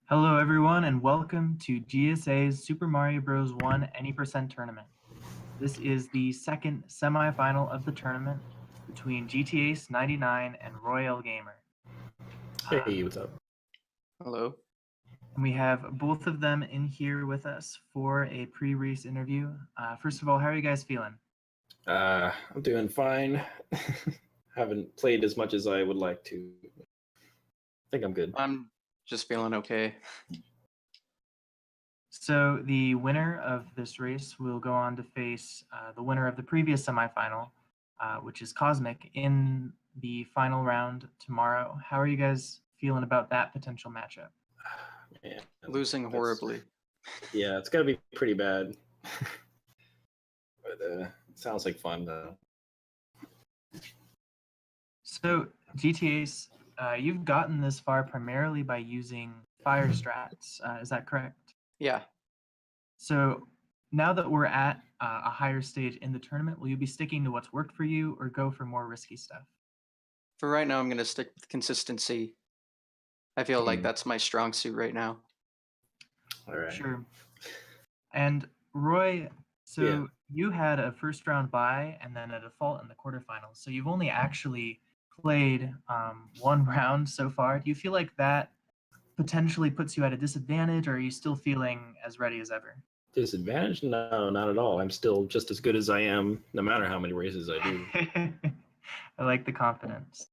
Hello everyone and welcome to GSA's Super Mario Bros. 1 Any Tournament. This is the second semi-final of the tournament between GTAce99 and RoyLGamer. Hey, what's up? Hello. And we have both of them in here with us for a pre-race interview. First of all, how are you guys feeling? I'm doing fine. Haven't played as much as I would like to. I think I'm good. I'm just feeling okay. So the winner of this race will go on to face the winner of the previous semifinal, which is Cosmic, in the final round tomorrow. How are you guys feeling about that potential matchup? Man, Losing horribly. Yeah, it's gotta be pretty bad. But it sounds like fun though. So GTA's, you've gotten this far primarily by using fire strats. Is that correct? Yeah. So now that we're at a higher stage in the tournament, will you be sticking to what's worked for you or go for more risky stuff? For right now, I'm going to stick with consistency. I feel like that's my strong suit right now. All right. Sure. And Roy, so you had a first round bye and then a default in the quarterfinals. So you've only actually played one round so far. Do you feel like that potentially puts you at a disadvantage, or are you still feeling as ready as ever? Disadvantage? No, not at all. I'm still just as good as I am, no matter how many races I do. I like the confidence.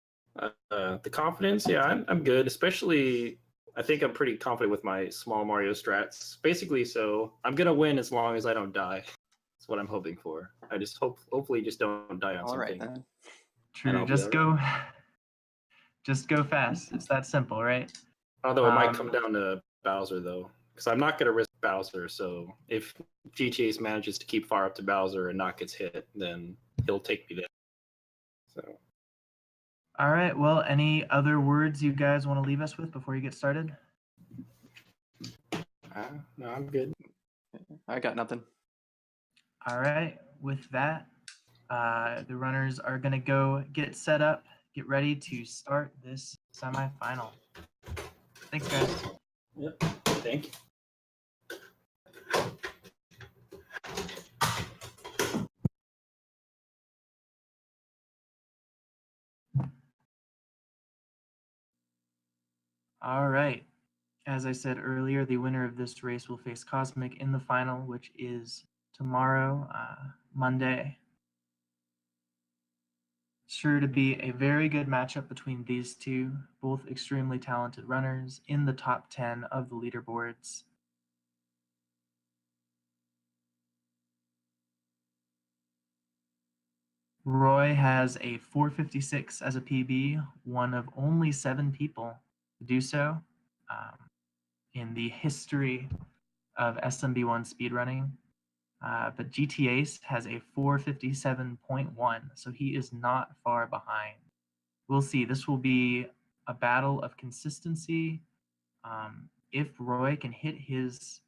The confidence, yeah, I'm good. Especially, I think I'm pretty confident with my small Mario strats. Basically, so I'm gonna win as long as I don't die. That's what I'm hoping for. I just hopefully just don't die on All something. right then. True. Just go fast. It's that simple, right? Although it might come down to Bowser though, because I'm not gonna risk Bowser. So if GTAce manages to keep far up to Bowser and not gets hit, then he'll take me there. So. All right. Well, any other words you guys want to leave us with before you get started? No, I'm good. I got nothing. All right. With that, the runners are going to go get set up, get ready to start this semifinal. Thanks, guys. Yep. Thank you. All right. As I said earlier, the winner of this race will face Cosmic in the final, which is tomorrow, Monday. Sure to be a very good matchup between these two, both extremely talented runners in the top 10 of the leaderboards. Roy has a 456 as a PB, one of only 7 people to do so in the history of SMB1 speedrunning. But GTAce has a 457.1, so he is not far behind. We'll see. This will be a battle of consistency. If Roy can hit his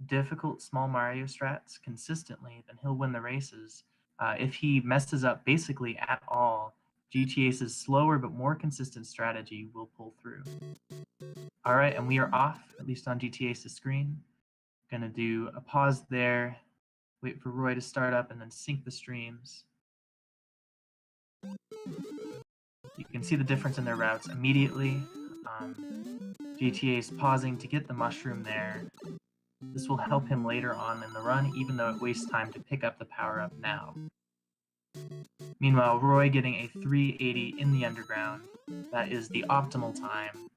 difficult small Mario strats consistently, then he'll win the races. If he messes up basically at all, GTAce's slower but more consistent strategy will pull through. All right, and we are off, at least on GTAce's screen. Gonna do a pause there, wait for Roy to start up, and then sync the streams. You can see the difference in their routes immediately. GTA's pausing to get the mushroom there. This will help him later on in the run, even though it wastes time to pick up the power-up now. Meanwhile, Roy getting a 380 in the underground. That is the optimal time.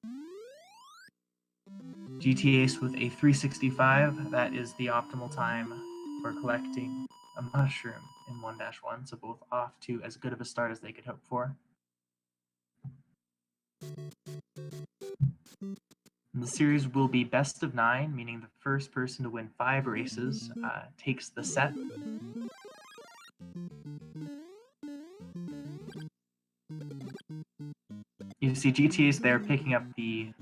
GTAce with a 365. That is the optimal time for collecting a mushroom in 1-1. So both off to as good of a start as they could hope for. And the series will be best of 9, meaning the first person to win 5 races takes the set. You see GTA's there picking up the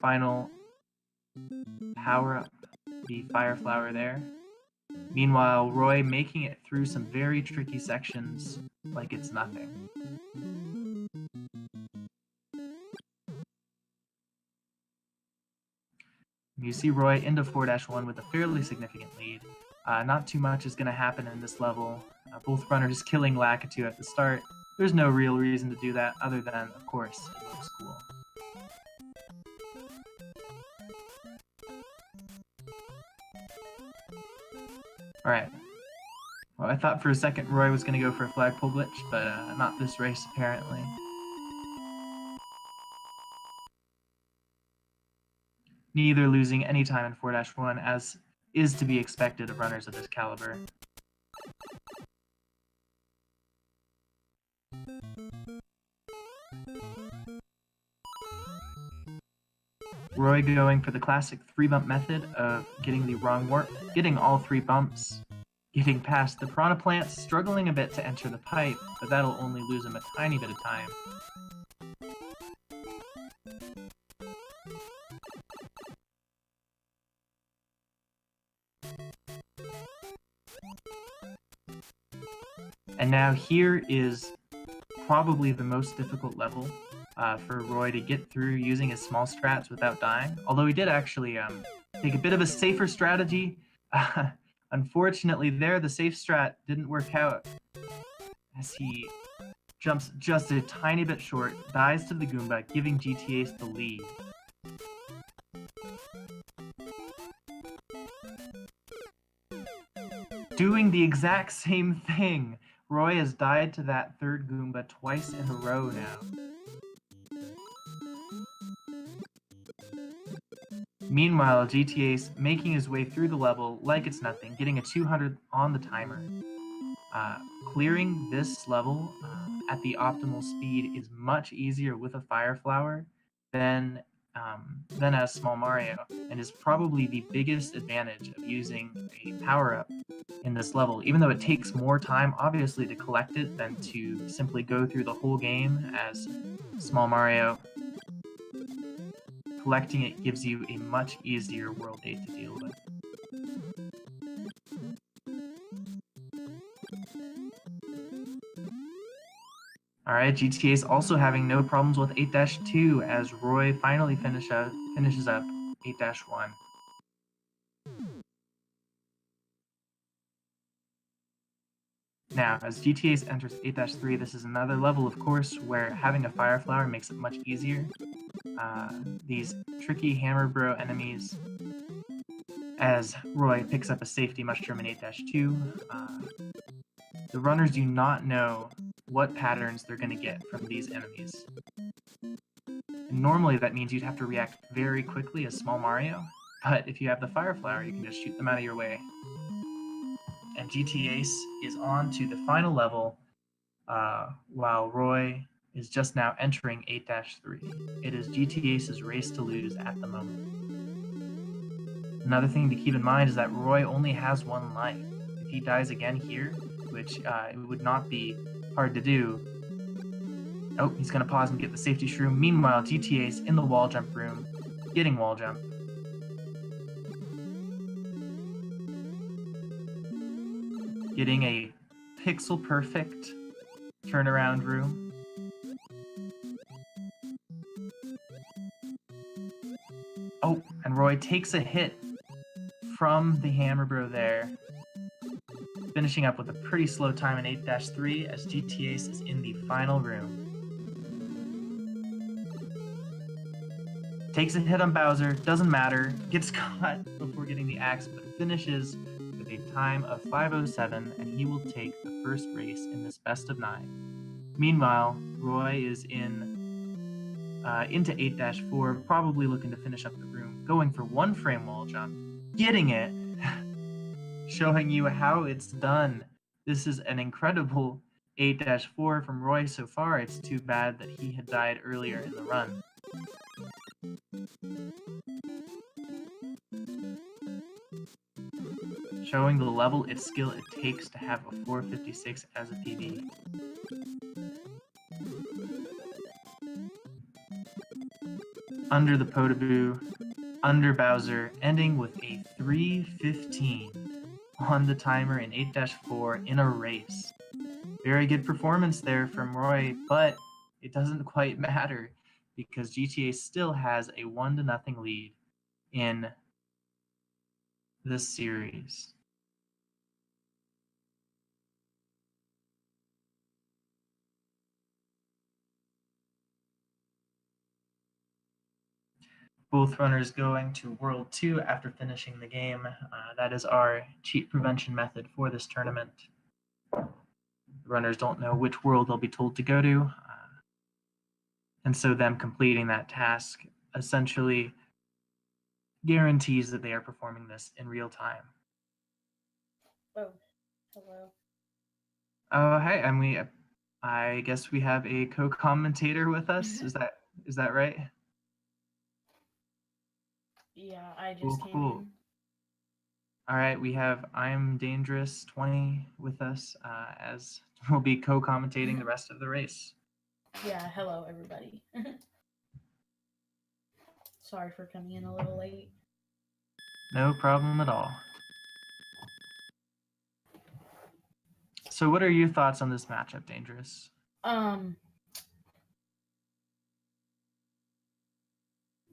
final power-up, the Fire Flower there. Meanwhile, Roy making it through some very tricky sections like it's nothing. You see Roy into 4-1 with a fairly significant lead. Not too much is going to happen in this level. Both runners killing Lakitu at the start. There's no real reason to do that other than, of course, it looks cool. Alright. Well, I thought for a second Roy was going to go for a flagpole glitch, but not this race, apparently. Neither losing any time in 4-1, as is to be expected of runners of this caliber. Roy going for the classic 3-bump method of getting the wrong warp, getting all 3 bumps, getting past the piranha plants, struggling a bit to enter the pipe, but that'll only lose him a tiny bit of time. And now here is probably the most difficult level for Roy to get through using his small strats without dying. Although he did actually take a bit of a safer strategy. Unfortunately there, the safe strat didn't work out as he jumps just a tiny bit short, dies to the Goomba, giving GTAce the lead. Doing the exact same thing. Roy has died to that third Goomba twice in a row now. Meanwhile, GTAce making his way through the level like it's nothing, getting a 200 on the timer. Clearing this level at the optimal speed is much easier with a Fire Flower than as Small Mario, and is probably the biggest advantage of using a power-up in this level, even though it takes more time, obviously, to collect it than to simply go through the whole game as Small Mario. Collecting it gives you a much easier World 8 to deal with. Alright, GTA's also having no problems with 8-2 as Roy finally finishes up 8-1. Now, as GTA's enters 8-3, this is another level, of course, where having a Fire Flower makes it much easier. These tricky Hammer Bro enemies, as Roy picks up a safety mushroom in 8-2. The runners do not know what patterns they're going to get from these enemies. And normally that means you'd have to react very quickly as Small Mario, but if you have the Fire Flower, you can just shoot them out of your way. And GTAce is on to the final level, while Roy is just now entering 8-3. It is GTAce's race to lose at the moment. Another thing to keep in mind is that Roy only has 1 life. If he dies again here, which it would not be hard to do. Oh, he's going to pause and get the safety shroom. Meanwhile, GTAce in the wall jump room, getting wall jump. Getting a pixel perfect turnaround room. Oh, and Roy takes a hit from the Hammer Bro there, finishing up with a pretty slow time in 8-3 as GTAce is in the final room. Takes a hit on Bowser, doesn't matter, gets caught before getting the axe, but finishes with a time of 5:07, and he will take the first race in this best of 9. Meanwhile, Roy is into 8-4, probably looking to finish up the room, going for 1 frame wall jump, getting it, showing you how it's done. This is an incredible 8-4 from Roy so far. It's too bad that he had died earlier in the run. Showing the level its skill it takes to have a 456 as a PB. Under the Potaboo, under Bowser, ending with a 3:15 on the timer in 8-4 in a race. Very good performance there from Roy, but it doesn't quite matter because GTA still has a 1-0 lead in this series. Both runners going to World 2 after finishing the game. That is our cheat prevention method for this tournament. Runners don't know which world they'll be told to go to, and so them completing that task essentially guarantees that they are performing this in real time. Oh, hello. Oh, hey, and I guess we have a co-commentator with us. Is that right? Yeah, I just Cool, came cool. in. All right, we have I'm Dangerous 20 with us, as we'll be co-commentating the rest of the race. Yeah, hello everybody. Sorry for coming in a little late. No problem at all. So what are your thoughts on this matchup, Dangerous?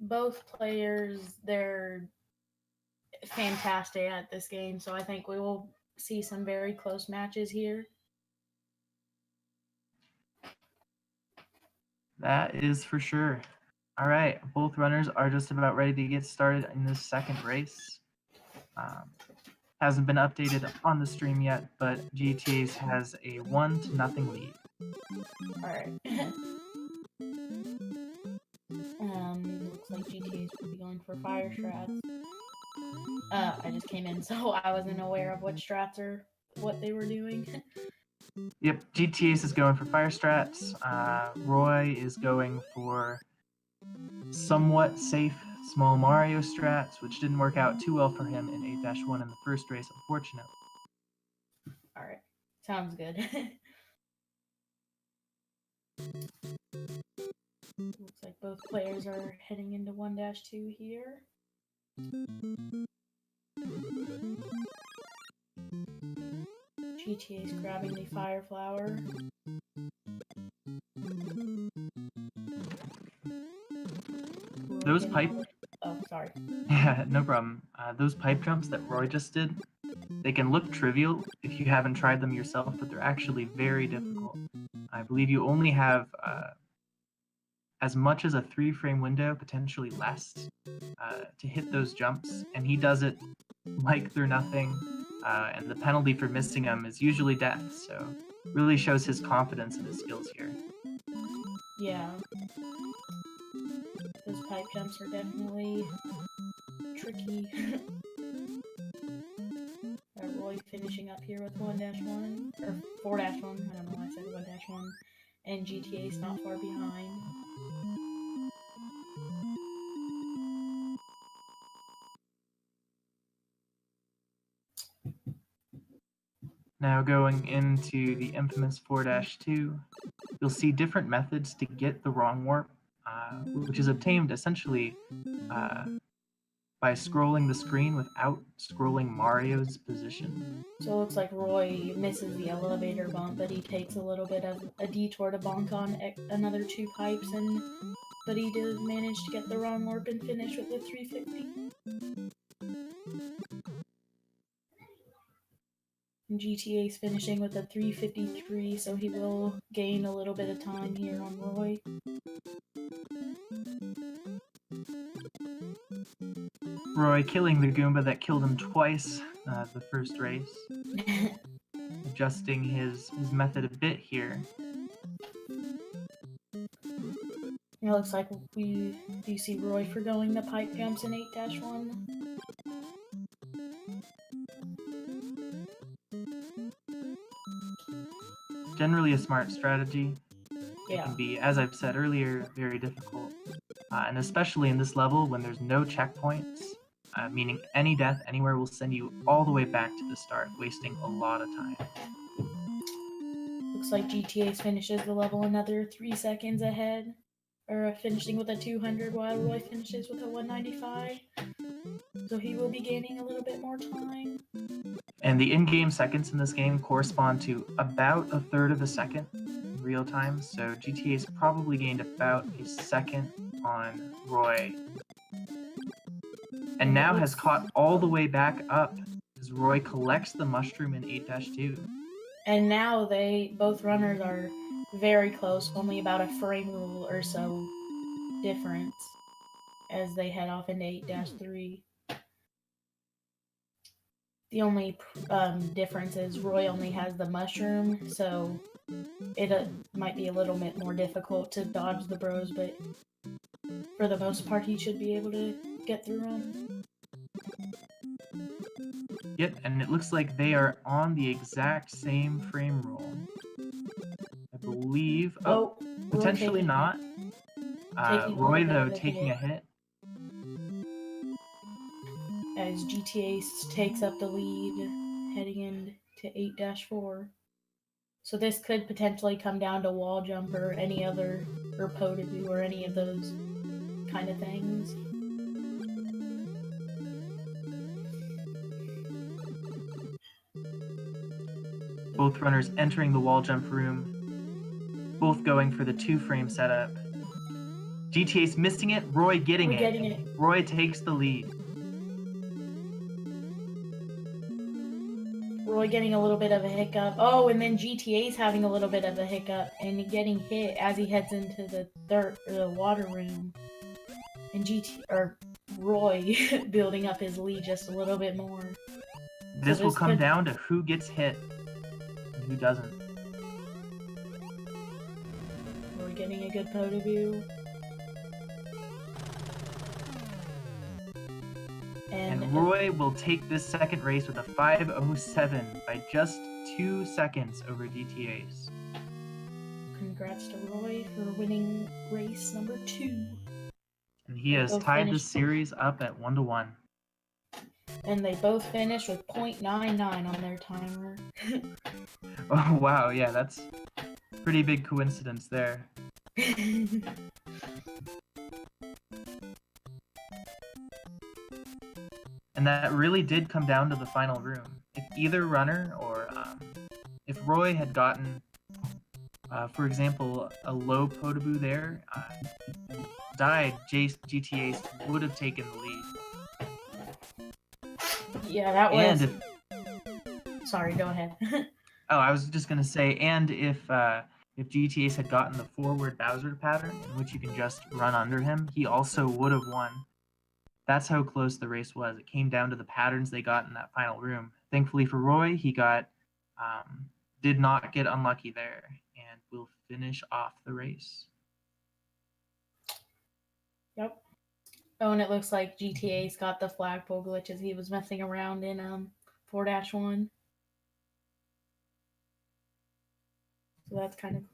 Both players, they're fantastic at this game, so I think we will see some very close matches here. That is for sure. All right, both runners are just about ready to get started in this second race. Hasn't been updated on the stream yet, but GTAce has a 1-0 lead. All right. Looks like GTA's will be going for fire strats. I just came in, so I wasn't aware of what strats or what they were doing. Yep, GTAce is going for fire strats. Roy is going for somewhat safe small Mario strats, which didn't work out too well for him in 8-1 in the first race, unfortunately. All right, sounds good. Looks like both players are heading into 1-2 here. GTA is grabbing the fire flower. Those pipe... Oh, sorry. Yeah, no problem. Those pipe jumps that Roy just did, they can look trivial if you haven't tried them yourself, but they're actually very difficult. I believe you only have as much as a 3-frame window, potentially less, to hit those jumps, and he does it like they're nothing, and the penalty for missing them is usually death, so really shows his confidence in his skills here. Yeah. Those pipe jumps are definitely tricky. Roy finishing up here with 1-1, or 4-1, I don't know why I said 1-1, and GTA's not far behind. Now going into the infamous 4-2, you'll see different methods to get the wrong warp, which is obtained essentially by scrolling the screen without scrolling Mario's position. So it looks like Roy misses the elevator bump, but he takes a little bit of a detour to bonk on another 2 pipes, but he does manage to get the wrong warp and finish with the 350. And GTA's finishing with a 353, so he will gain a little bit of time here on Roy. Roy killing the Goomba that killed him twice the first race. Adjusting his method a bit here. It looks like we do see Roy forgoing the pipe jumps in 8-1. Generally a smart strategy. Yeah. It can be, as I've said earlier, very difficult. And especially in this level when there's no checkpoints, meaning any death anywhere will send you all the way back to the start, wasting a lot of time. Looks like GTA's finishes the level another 3 seconds ahead, or finishing with a 200 while Roy finishes with a 195. So he will be gaining a little bit more time. And the in-game seconds in this game correspond to about a third of a second in real time, so GTA's probably gained about a second on Roy. and And it now has looks- caught all the way back up as Roy collects the mushroom in 8-2. And now both runners are very close, only about a frame rule or so difference as they head off into 8-3. The only difference is Roy only has the mushroom, so it might be a little bit more difficult to dodge the bros, but for the most part, he should be able to get through them. Yep, and it looks like they are on the exact same frame roll. I believe. Oh, Roy potentially taking- not. taking a Roy, little bit though, of a taking a hit. As GTAce takes up the lead, heading into 8-4. So this could potentially come down to wall jump or any other, or Podaboo or any of those kind of things. Both runners entering the wall jump room. Both going for the 2-frame setup. GTAce missing it, Roy getting Roy it. getting it. Roy takes the lead. Roy getting a little bit of a hiccup. Oh, and then GTA's having a little bit of a hiccup and getting hit as he heads into the water room. And Roy building up his lead just a little bit more. This will this come could- down to who gets hit and who doesn't. Roy getting a good Podaboo. And Roy will take this second race with a 5:07 by just 2 seconds over GTA's. Congrats to Roy for winning race number 2. And he has both tied the finished- series up at 1-1. And they both finished with .99 on their timer. Oh wow, yeah, that's pretty big coincidence there. And that really did come down to the final room. If either runner, or if Roy had gotten, for example, a low Podaboo there, died, GTA's would have taken the lead. Yeah, that was. And if, Sorry, go ahead. oh, I was just gonna say, and if GTA's had gotten the forward Bowser pattern, in which you can just run under him, he also would have won. That's how close the race was. It came down to the patterns they got in that final room. Thankfully for Roy, he did not get unlucky there, and will finish off the race. Yep. Oh, and it looks like GTA's got the flagpole glitches he was messing around in 4-1. So that's kind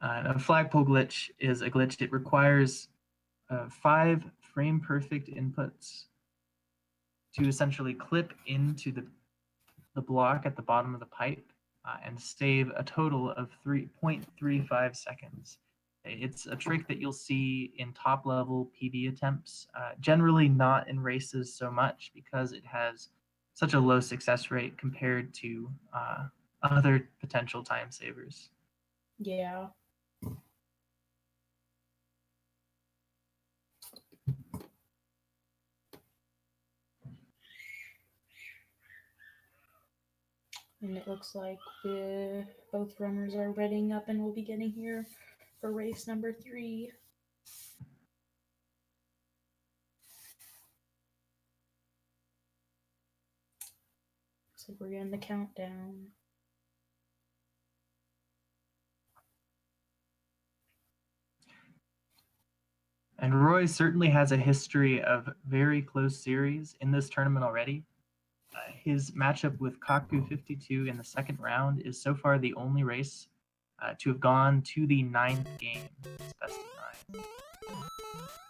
of. A flagpole glitch is a glitch. It requires 5 frame perfect inputs to essentially clip into the block at the bottom of the pipe and save a total of 3.35 seconds. It's a trick that you'll see in top level PB attempts, generally not in races so much because it has such a low success rate compared to other potential time savers. Yeah. And it looks like both runners are readying up and will be getting here for race number 3. So we're getting the countdown. And Roy certainly has a history of very close series in this tournament already. His matchup with Kaku52 in the second round is so far the only race to have gone to the 9th game. It's best of 9.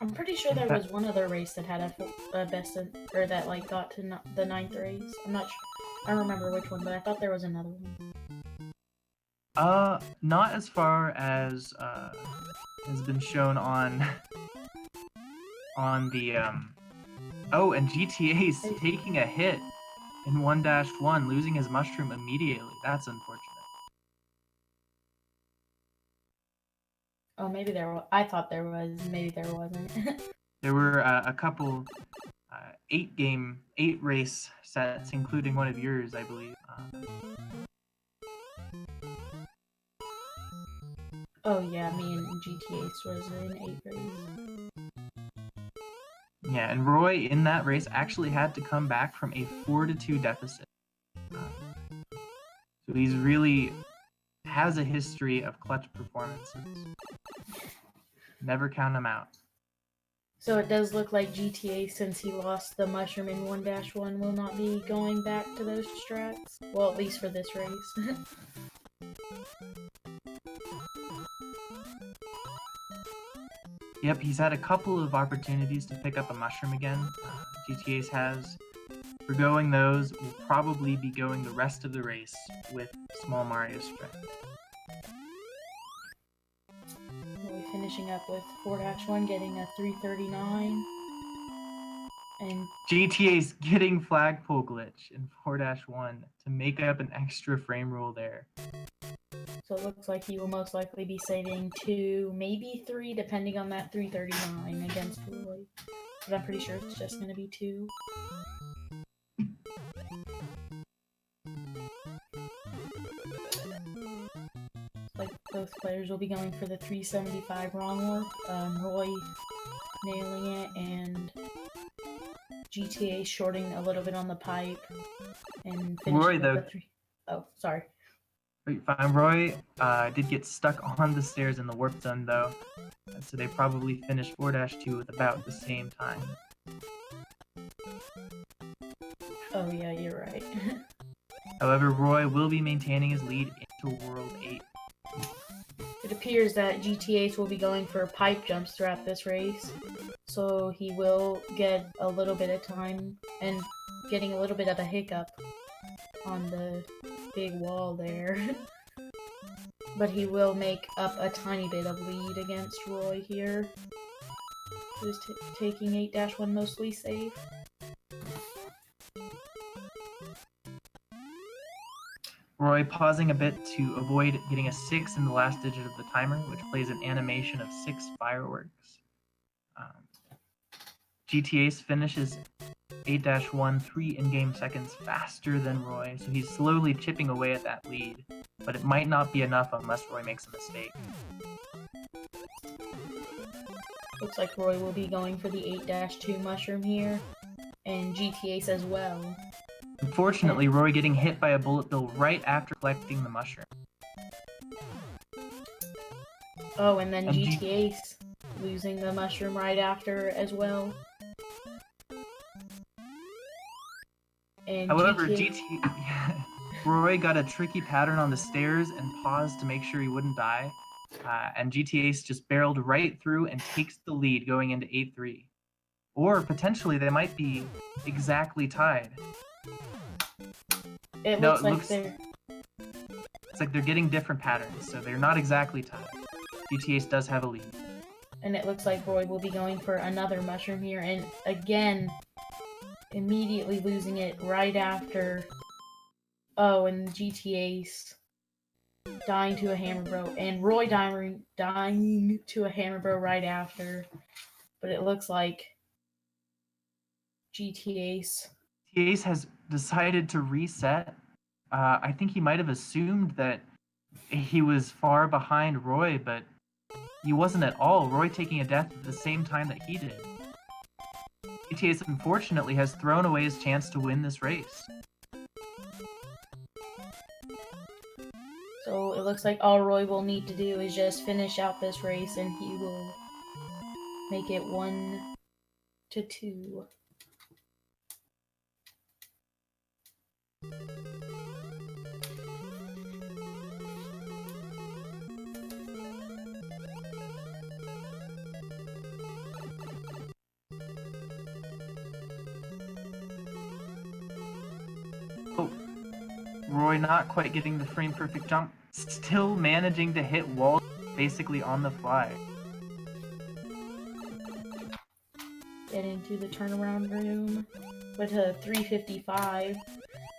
I'm pretty sure there was one other race that had a best of, or that like got to the 9th race. I'm not sure. I don't remember which one, but I thought there was another one. Not as far as has been shown on the oh, and GTA's taking a hit in 1-1, losing his mushroom immediately. That's unfortunate. Oh, maybe there was. I thought there was. Maybe there wasn't. There were a couple 8 race sets, including one of yours, I believe. Oh yeah, me and GTAce was in 8 race. Yeah, and Roy in that race actually had to come back from a 4-2 deficit. So he's really has a history of clutch performances. Never count him out. So it does look like GTA, since he lost the mushroom in 1-1, will not be going back to those strats. Well, at least for this race. Yep, he's had a couple of opportunities to pick up a mushroom again. GTAce has. Forgoing those, will probably be going the rest of the race with Small Mario strat. We'll be finishing up with 4-1, getting a 339. And GTA's getting flagpole glitch in 4-1 to make up an extra frame rule there. so it looks like he will most likely be saving 2, maybe 3, depending on that 339 against Roy. But I'm pretty sure it's just going to be 2. Like both players will be going for the 375 wrong warp. Roy nailing it and GTA shorting a little bit on the pipe and finishing Roy, with though. the 3. Oh, sorry. Fine, Roy did get stuck on the stairs in the warp zone though, so they probably finished 4-2 with about the same time. Oh yeah, you're right. However, Roy will be maintaining his lead into World 8. It appears that GTAce will be going for pipe jumps throughout this race, so he will get a little bit of time and getting a little bit of a hiccup on the big wall there. But he will make up a tiny bit of lead against Roy here, who's taking 8-1 mostly safe. Roy pausing a bit to avoid getting a 6 in the last digit of the timer, which plays an animation of 6 fireworks. GTAce finishes 8-1 3 in-game seconds faster than Roy, so he's slowly chipping away at that lead, but it might not be enough unless Roy makes a mistake. Looks like Roy will be going for the 8-2 mushroom here, and GTAce as well. Unfortunately, Roy getting hit by a bullet bill right after collecting the mushroom. Oh, and then And GTAce losing the mushroom right after as well. And However, Roy got a tricky pattern on the stairs and paused to make sure he wouldn't die. And GTAce just barreled right through and takes the lead going into 8-3. Or potentially they might be exactly tied. It No, looks it like looks- they're... It's like they're getting different patterns, so they're not exactly tied. GTAce does have a lead. And it looks like Roy will be going for another mushroom here, and again, immediately losing it right after. Oh, and GTAce dying to a hammer bro, and Roy dying to a hammer bro right after. But it looks like GTAce has decided to reset. I think he might have assumed that he was far behind Roy, but he wasn't at all. Roy taking a death at the same time that he did. GTAce unfortunately has thrown away his chance to win this race. So it looks like all Roy will need to do is just finish out this race, and he will make it 1-2. Oh, Roy not quite getting the frame perfect jump, still managing to hit walls basically on the fly. Get into the turnaround room with a 355,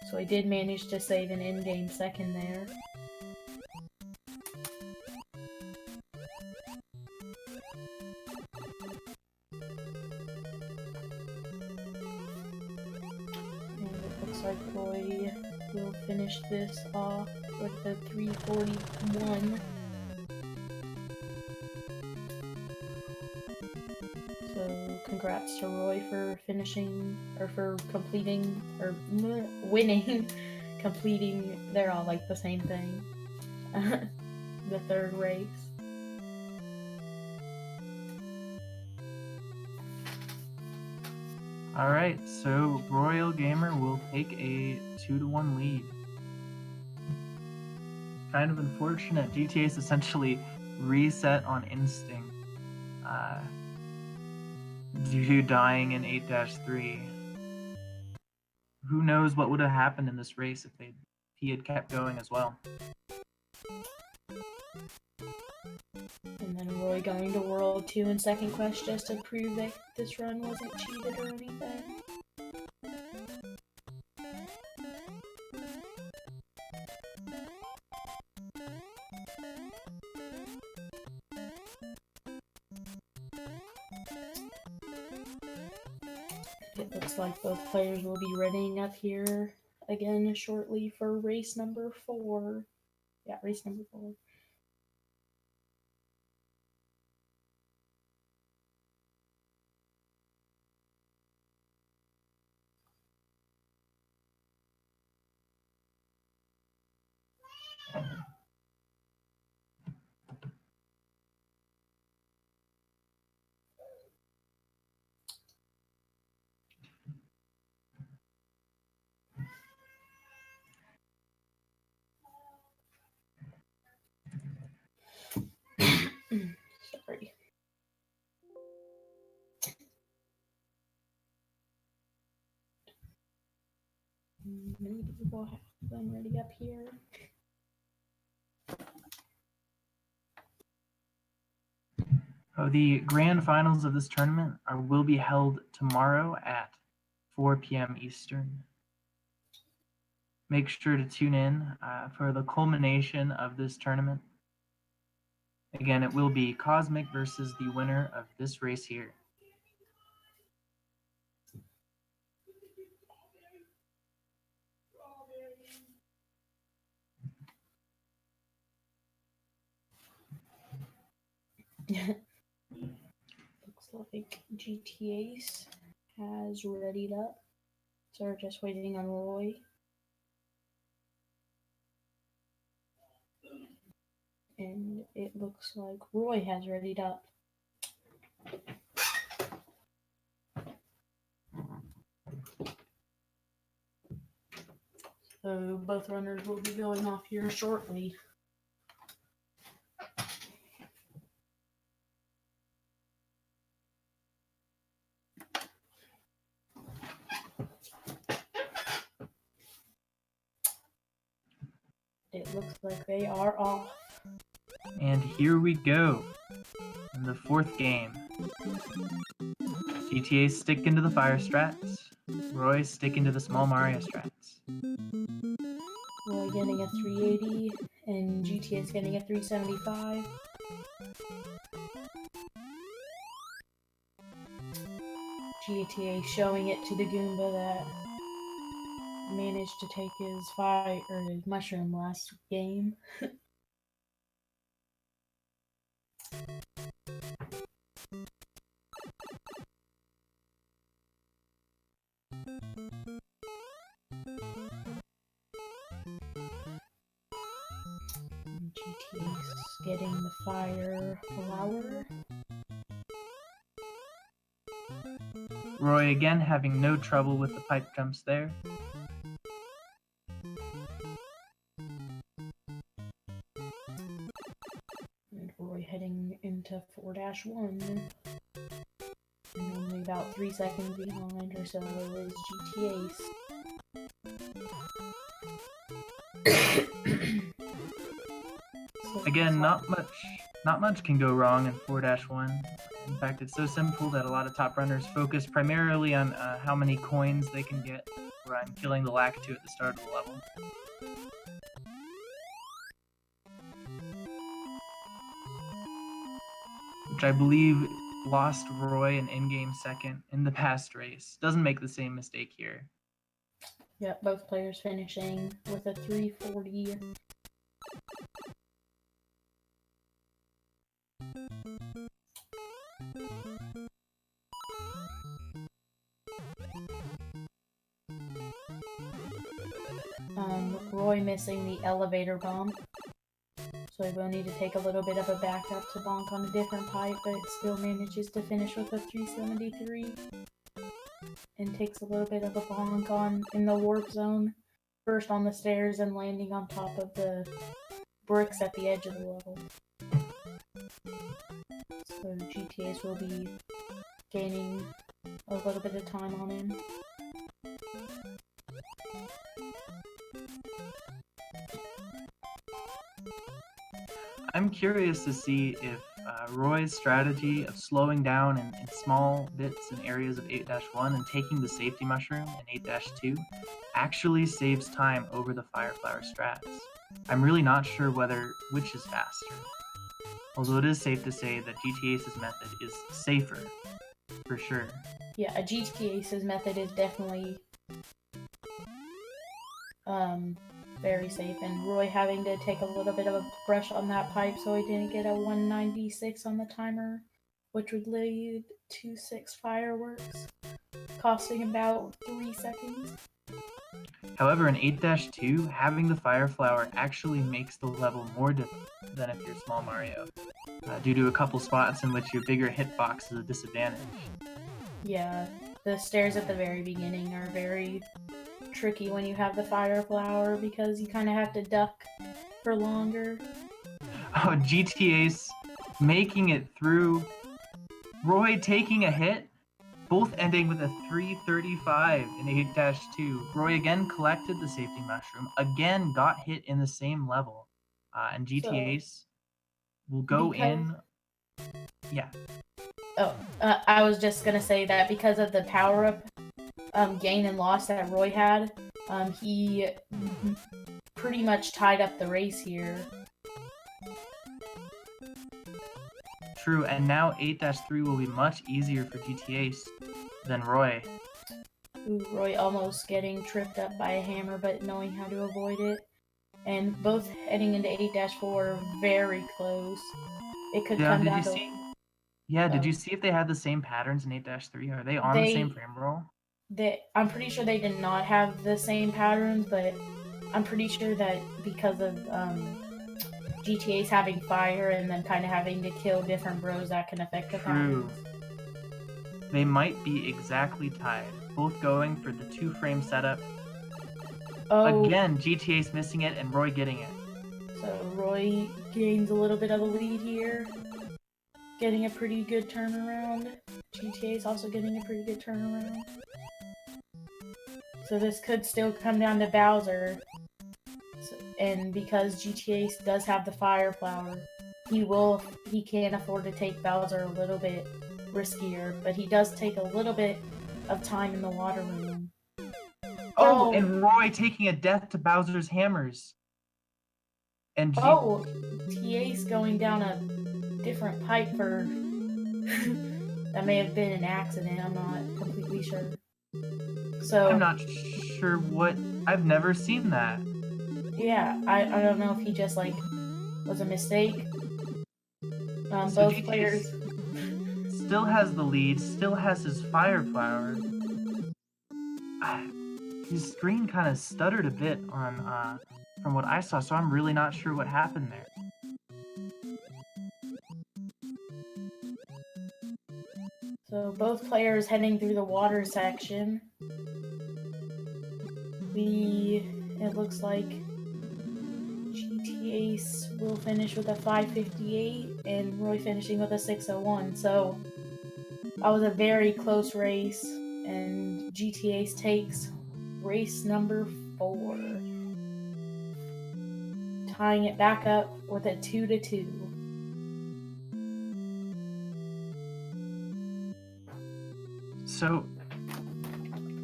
so I did manage to save an in-game second there. like Roy will finish this off with the 341. So congrats to Roy for finishing, or for completing, or winning, completing, they're all like the same thing, the third race. Alright, so RoyLGamer will take a 2-1 lead. Kind of unfortunate. GTAce essentially reset on instinct due to dying in 8-3. Who knows what would have happened in this race if he had kept going as well. And then Roy going to World 2 in second quest just to prove that this run wasn't cheated or anything. It looks like both players will be readying up here again shortly for race number 4. Yeah, race number 4. Sorry. Maybe we'll have them ready up here. The grand finals of this tournament will be held tomorrow at 4 p.m. Eastern. Make sure to tune in for the culmination of this tournament. Again, it will be Cosmic versus the winner of this race here. Looks like GTAce has readied up. So we're just waiting on Roy. And it looks like Roy has readied up. So both runners will be going off here shortly. It looks like they are off. And here we go. In the fourth game. GTA sticking to the fire strats. Roy sticking to the small Mario strats. Roy getting a 380 and GTA is getting a 375. GTA showing it to the Goomba that managed to take his mushroom last game. GTA's getting the fire flower. Roy again having no trouble with the pipe jumps there. And Roy heading into 4-1. And only about 3 seconds behind or so is GTA's. Again, not much can go wrong in 4-1. In fact, it's so simple that a lot of top runners focus primarily on how many coins they can get or on killing the Lakitu at the start of the level. Which I believe lost Roy an in-game second in the past race. Doesn't make the same mistake here. Yep, both players finishing with a 340. Roy missing the elevator bump. So he will need to take a little bit of a backup to bonk on a different pipe, but it still manages to finish with a 373. And takes a little bit of a bonk on in the warp zone. First on the stairs and landing on top of the bricks at the edge of the level. So GTAce will be gaining a little bit of time on him. I'm curious to see if Roy's strategy of slowing down in small bits and areas of 8-1 and taking the safety mushroom in 8-2 actually saves time over the Fireflower strats. I'm really not sure which is faster. Although it is safe to say that GTAce's method is safer, for sure. Yeah, GTAce's method is definitely very safe, and Roy having to take a little bit of a brush on that pipe so he didn't get a 196 on the timer, which would lead to 6 fireworks, costing about 3 seconds. However, in 8-2, having the Fireflower actually makes the level more difficult than if you're Small Mario, due to a couple spots in which your bigger hitbox is a disadvantage. Yeah, the stairs at the very beginning are very tricky when you have the Fireflower because you kind of have to duck for longer. Oh, GTAce making it through. Roy taking a hit, both ending with a 335 in 8-2. Roy again collected the safety mushroom, again got hit in the same level, and GTAce will go in. Yeah. Oh, I was just gonna say that because of the power-up gain and loss that Roy had, he pretty much tied up the race here. True, and now 8-3 will be much easier for GTAce than Roy. Ooh, Roy almost getting tripped up by a hammer, but knowing how to avoid it. And both heading into 8-4 very close. It could come down to... Yeah, did you see if they had the same patterns in 8-3? Are they on the same frame roll? I'm pretty sure they did not have the same patterns, but I'm pretty sure that because of GTA's having fire and then kind of having to kill different bros, that can affect the patterns. They might be exactly tied, both going for the 2-frame setup. Oh. Again, GTA's missing it and Roy getting it. So Roy gains a little bit of a lead here, getting a pretty good turnaround. GTA's also getting a pretty good turnaround. So this could still come down to Bowser. And because GTA does have the Fireflower, he can afford to take Bowser a little bit riskier, but he does take a little bit of time in the water room. Oh, and Roy taking a death to Bowser's hammers. And TA's going down a different pipe for... that may have been an accident, I'm not completely sure. So I'm not sure what... I've never seen that. Yeah, I don't know if he just, like, was a mistake. So both GTA's players... still has the lead, still has his Fireflower. His screen kind of stuttered a bit on from what I saw, so I'm really not sure what happened there. So both players heading through the water section. It looks like GTAce will finish with a 558 and Roy finishing with a 601. So that was a very close race, and GTAce takes race number 4, tying it back up with a 2-2. So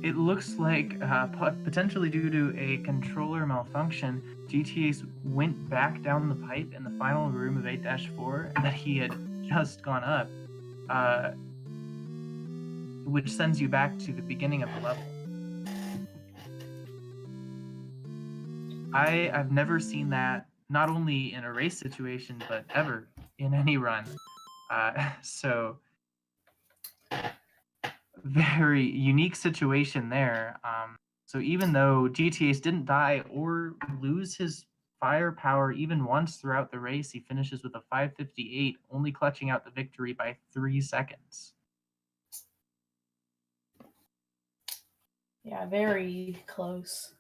it looks like potentially due to a controller malfunction, GTAce went back down the pipe in the final room of 8-4 that he had just gone up, which sends you back to the beginning of the level. I've never seen that, not only in a race situation, but ever in any run. So very unique situation there. So even though GTAce didn't die or lose his firepower even once throughout the race, he finishes with a 5:58, only clutching out the victory by 3 seconds. Yeah, very close.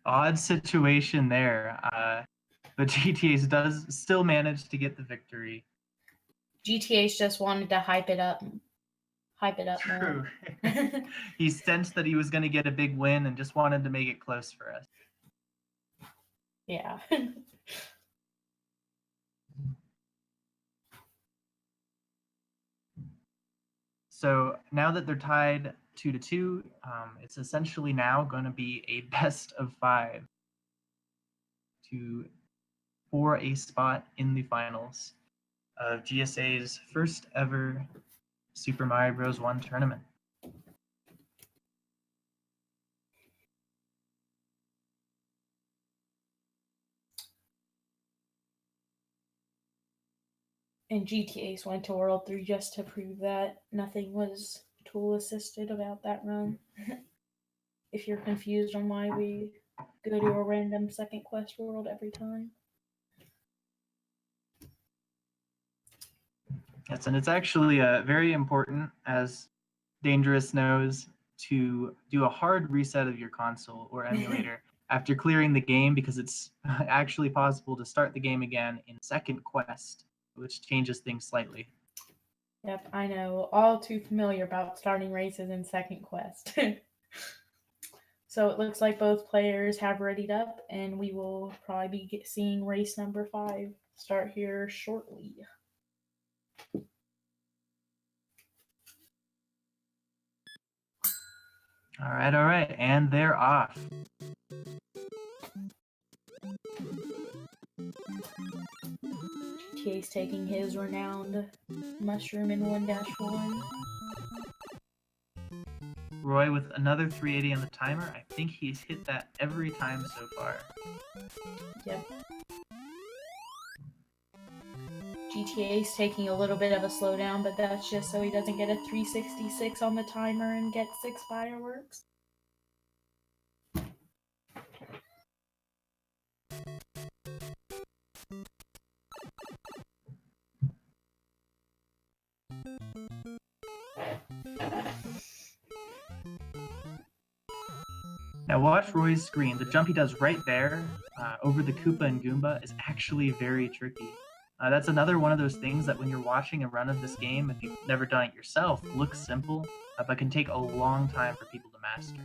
Odd situation there, but GTAce does still manage to get the victory. GTA's just wanted to hype it up True. more. He sensed that he was going to get a big win and just wanted to make it close for us. Yeah. So now that they're tied 2-2, it's essentially now going to be a best of 5 for a spot in the finals of GSA's first ever Super Mario Bros. 1 tournament. And GTA's went to World 3 just to prove that nothing was tool assisted about that run. If you're confused on why we go to a random second quest world every time. Yes, and it's actually very important, as Dangerous knows, to do a hard reset of your console or emulator after clearing the game, because it's actually possible to start the game again in second quest, which changes things slightly. Yep, I know. All too familiar about starting races in second quest. So it looks like both players have readied up, and we will probably be seeing race number 5 start here shortly. All right, and they're off. GTA's taking his renowned mushroom in 1-1. Roy with another 380 on the timer. I think he's hit that every time so far. Yep. GTA's taking a little bit of a slowdown, but that's just so he doesn't get a 366 on the timer and get 6 fireworks. Now watch Roy's screen. The jump he does right there over the Koopa and Goomba is actually very tricky. That's another one of those things that when you're watching a run of this game, if you've never done it yourself, looks simple, but can take a long time for people to master.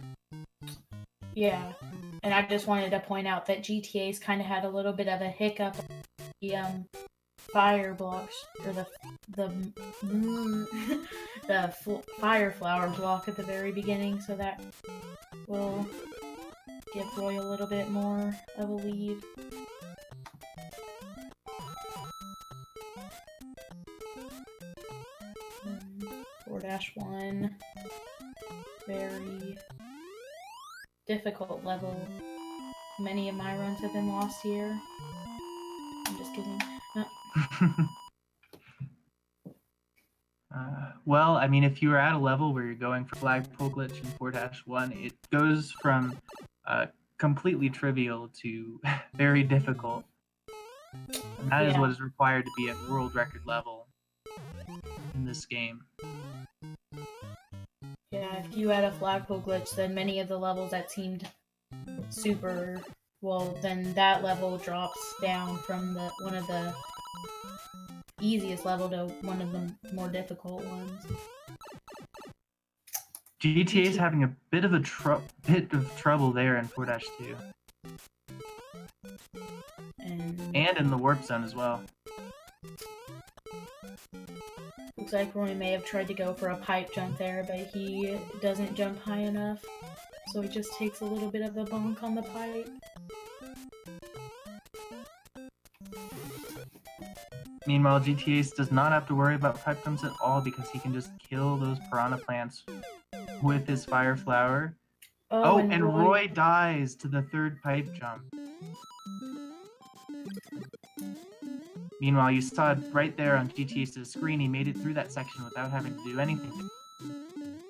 Yeah, and I just wanted to point out that GTA's kind of had a little bit of a hiccup. The fire blocks, or the fire flower block at the very beginning, so that will give Roy a little bit more of a lead. Um, 4-1, very difficult level. Many of my runs have been lost here. I'm just kidding. No. Well, I mean, if you're at a level where you're going for flagpole glitch in 4-1, it goes from completely trivial to very difficult. And that is what is required to be at world record level in this game. Yeah, if you had a flagpole glitch, then many of the levels that seemed super, well, then that level drops down from one of the easiest level to one of the more difficult ones. GTA is having a bit of trouble there in 4-2. And in the warp zone as well. Looks like Roy may have tried to go for a pipe jump there, but he doesn't jump high enough, so he just takes a little bit of a bonk on the pipe. Meanwhile, GTAce does not have to worry about pipe jumps at all because he can just kill those piranha plants with his fire flower Oh, and Roy dies to the third pipe jump. Meanwhile, you saw it right there on GTAce's screen. He made it through that section without having to do anything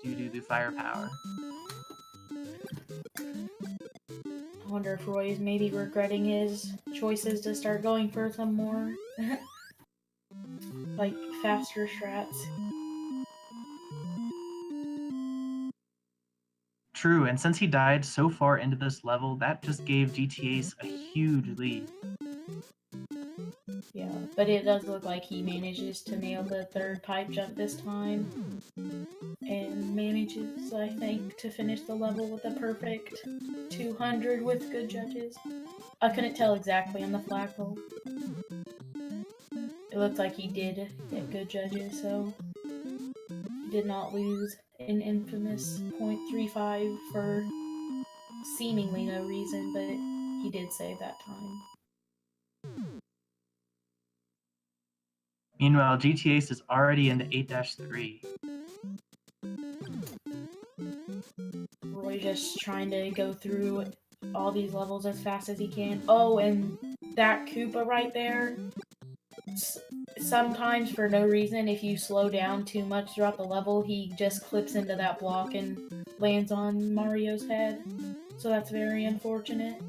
due to the firepower. I wonder if Roy is maybe regretting his choices to start going for some more, like, faster strats. True, and since he died so far into this level, that just gave GTAce a huge lead. Yeah, but it does look like he manages to nail the third pipe jump this time. And manages, I think, to finish the level with a perfect 200 with good judges. I couldn't tell exactly on the flagpole. It looked like he did get good judges, so he did not lose an infamous 0.35 for seemingly no reason, but he did save that time. Meanwhile, GTAce is already into 8-3. Roy just trying to go through all these levels as fast as he can. Oh, and that Koopa right there, sometimes for no reason, if you slow down too much throughout the level, he just clips into that block and lands on Mario's head. So that's very unfortunate.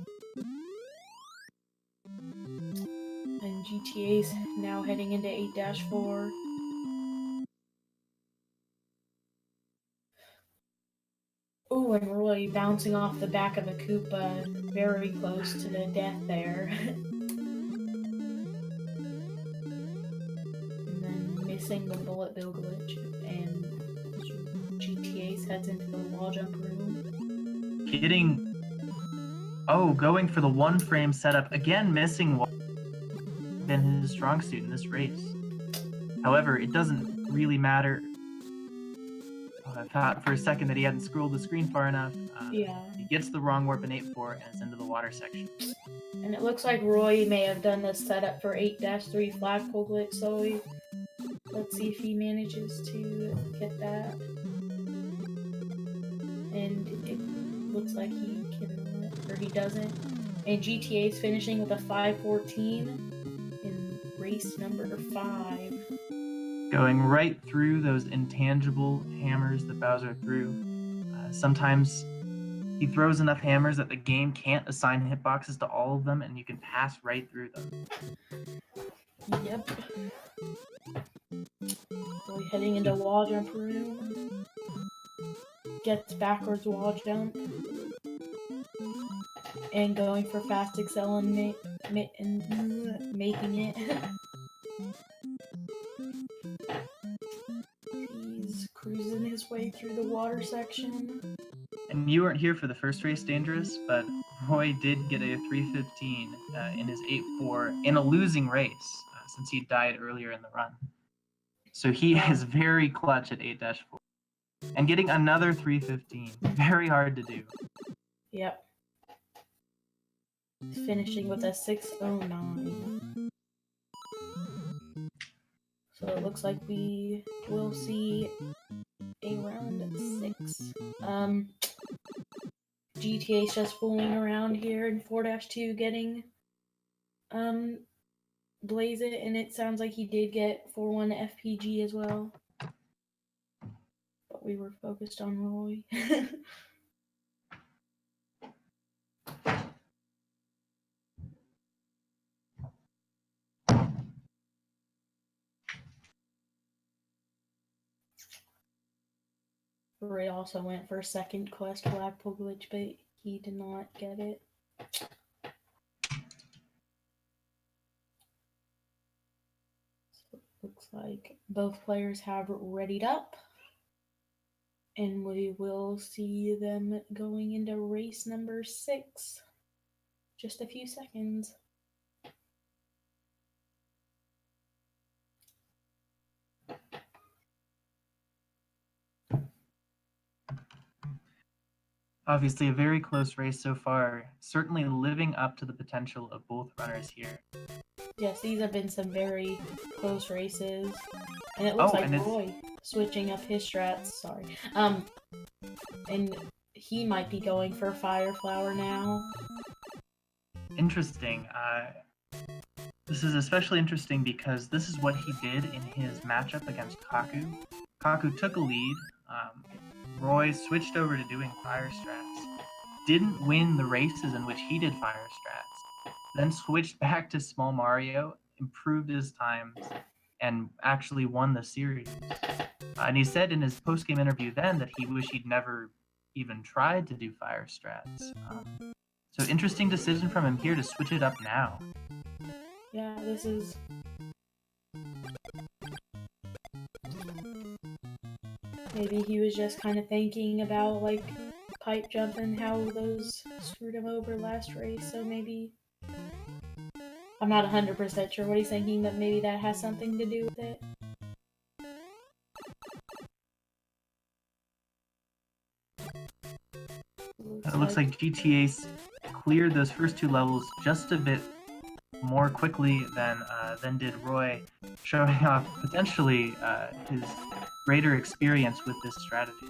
And GTA's now heading into 8-4. Ooh, and Roy bouncing off the back of a Koopa, very close to the death there. And then missing the bullet bill glitch, and GTA's heads into the wall jump room. Going for the one frame setup, again missing been his strong suit in this race. However, it doesn't really matter. I thought for a second that he hadn't scrolled the screen far enough. Yeah. He gets the wrong warp in 8-4 and it's into the water section. And it looks like Roy may have done this setup for 8-3 flagpole glitch, so let's see if he manages to get that. And it looks like he can, or he doesn't. And GTA's finishing with a 5:14 in race number 5. Going right through those intangible hammers that Bowser threw. Sometimes he throws enough hammers that the game can't assign hitboxes to all of them, and you can pass right through them. Yep. Roy heading into wall jump room. Gets backwards wall jump. And going for fast excel and making it. He's cruising his way through the water section. And you weren't here for the first race, Dangerous, but Roy did get a 3:15 in his 8-4 in a losing race since he died earlier in the run. So he is very clutch at 8-4. And getting another 3:15, very hard to do. Yep. Finishing with a 6:09. So it looks like we will see a round 6. GTA's just fooling around here in 4-2 getting Blaze It, and it sounds like he did get 4-1 FPG as well. But we were focused on Roy. Roy also went for second quest flagpole glitch, but he did not get it. So it looks like both players have readied up, and we will see them going into race number 6. Just a few seconds. Obviously, a very close race so far, certainly living up to the potential of both runners here. Yes, these have been some very close races. And it looks like Roy switching up his strats, sorry. And he might be going for Fire Flower now. Interesting. This is especially interesting because this is what he did in his matchup against Kaku. Kaku took a lead. Roy switched over to doing fire strats. Didn't win the races in which he did fire strats. Then switched back to Small Mario, improved his times, and actually won the series. And he said in his post-game interview then that he wished he'd never even tried to do fire strats. So interesting decision from him here to switch it up now. Yeah, this is... Maybe he was just kind of thinking about, like, pipe jump and how those screwed him over last race, so maybe... I'm not 100% sure what he's thinking, but maybe that has something to do with it. It looks like GTAce cleared those first two levels just a bit more quickly than did Roy, showing off potentially his greater experience with this strategy.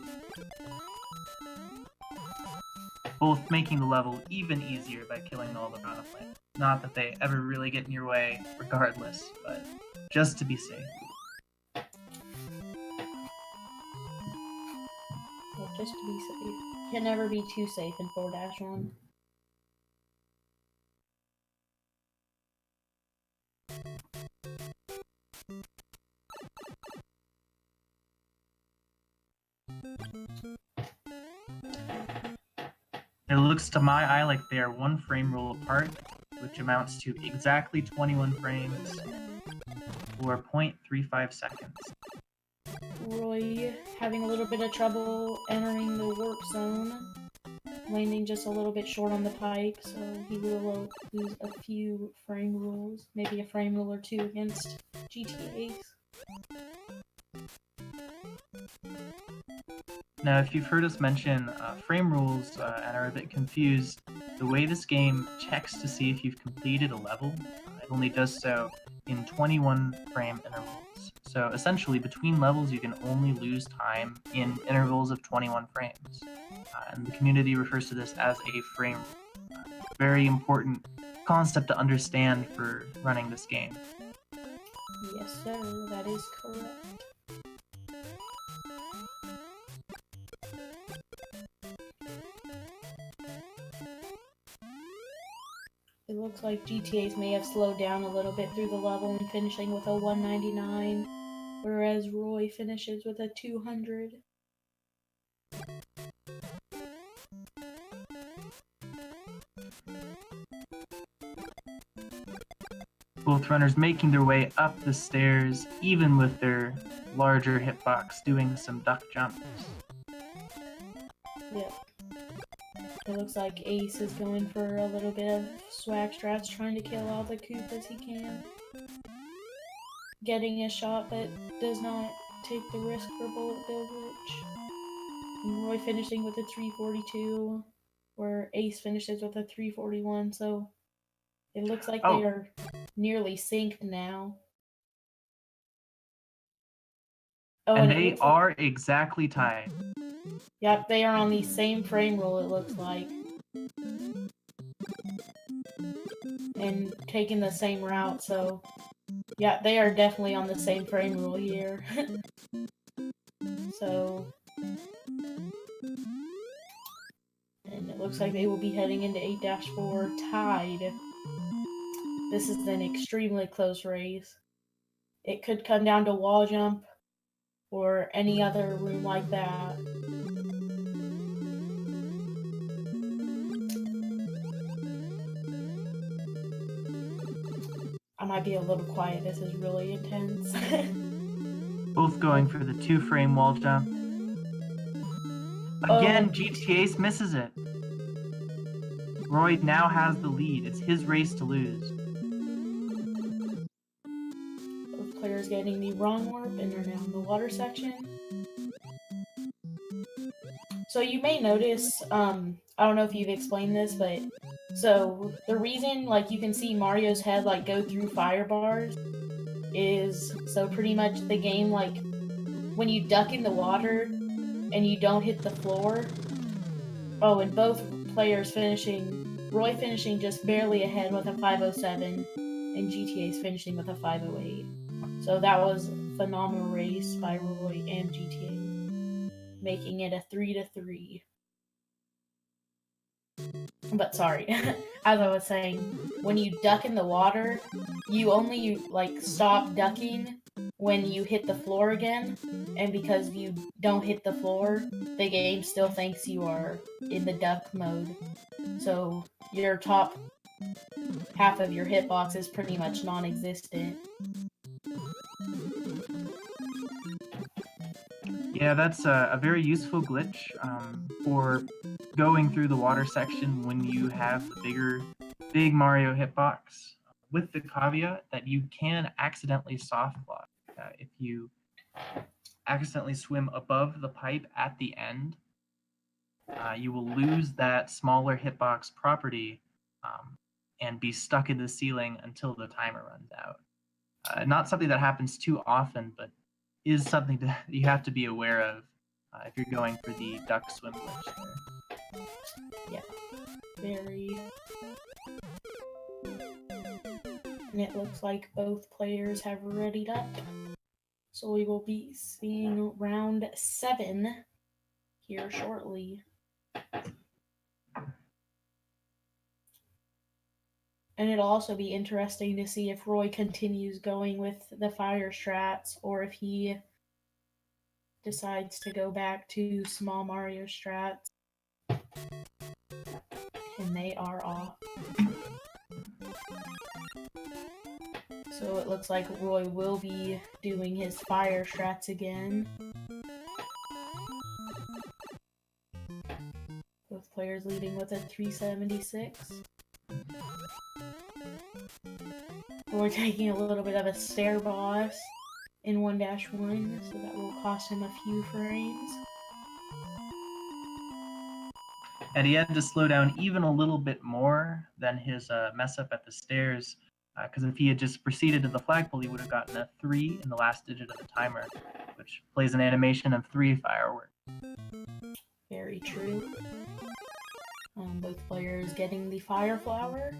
Both making the level even easier by killing all the piranha plants. Not that they ever really get in your way regardless, but just to be safe. Well, just to be safe. Can never be too safe in 4-1. It looks to my eye like they are one frame rule apart, which amounts to exactly 21 frames or 0.35 seconds. Roy having a little bit of trouble entering the warp zone, landing just a little bit short on the pipe, so he will lose a few frame rules, maybe a frame rule or two against GTAce. Now, if you've heard us mention frame rules and are a bit confused, the way this game checks to see if you've completed a level, it only does so in 21 frame intervals. So essentially, between levels, you can only lose time in intervals of 21 frames. And the community refers to this as a frame rule. Very important concept to understand for running this game. Yes, sir, that is correct. It looks like GTA's may have slowed down a little bit through the level and finishing with a 199, whereas Roy finishes with a 200. Both runners making their way up the stairs, even with their larger hitbox, doing some duck jumps. Yep. It looks like Ace is going for a little bit of swag strats, trying to kill all the Koopas he can. Getting a shot, but does not take the risk for bullet bilge. And Roy finishing with a 342, where Ace finishes with a 341, so it looks like they are nearly synced now. Oh, and they are exactly tied. Yep, they are on the same frame rule, it looks like. And taking the same route, so... Yeah, they are definitely on the same frame rule here. So... And it looks like they will be heading into 8-4 tied. This is an extremely close race. It could come down to wall jump or any other room like that. I might be a little quiet, this is really intense. Both going for the 2-frame wall jump. Again, GTAce misses it. Roy now has the lead. It's his race to lose. Both players getting the wrong warp and are now in the water section. So you may notice, I don't know if you've explained this, but so the reason like you can see Mario's head like go through fire bars is so pretty much the game, like when you duck in the water and you don't hit the floor, Oh, and both players finishing, Roy finishing just barely ahead with a 507, and GTA's finishing with a 508. So that was a phenomenal race by Roy and GTA, making it a 3-3. But sorry, as I was saying, when you duck in the water, you only like stop ducking when you hit the floor again, and because you don't hit the floor, the game still thinks you are in the duck mode. So your top half of your hitbox is pretty much non-existent. Yeah, that's a very useful glitch for going through the water section when you have the big Mario hitbox, with the caveat that you can accidentally soft lock. If you accidentally swim above the pipe at the end, you will lose that smaller hitbox property and be stuck in the ceiling until the timer runs out. Not something that happens too often, but is something that you have to be aware of if you're going for the duck swim glitch there. Yeah, very. And it looks like both players have readied up. So we will be seeing round 7 here shortly. And it'll also be interesting to see if Roy continues going with the fire strats or if he decides to go back to small Mario strats. And they are off. So it looks like Roy will be doing his fire strats again. Both players leading with a 376. Roy taking a little bit of a stair boss in 1-1, so that will cost him a few frames. And he had to slow down even a little bit more than his mess up at the stairs, because if he had just proceeded to the flagpole, he would have gotten a 3 in the last digit of the timer, which plays an animation of 3 fireworks. Very true. Both players getting the fire flower.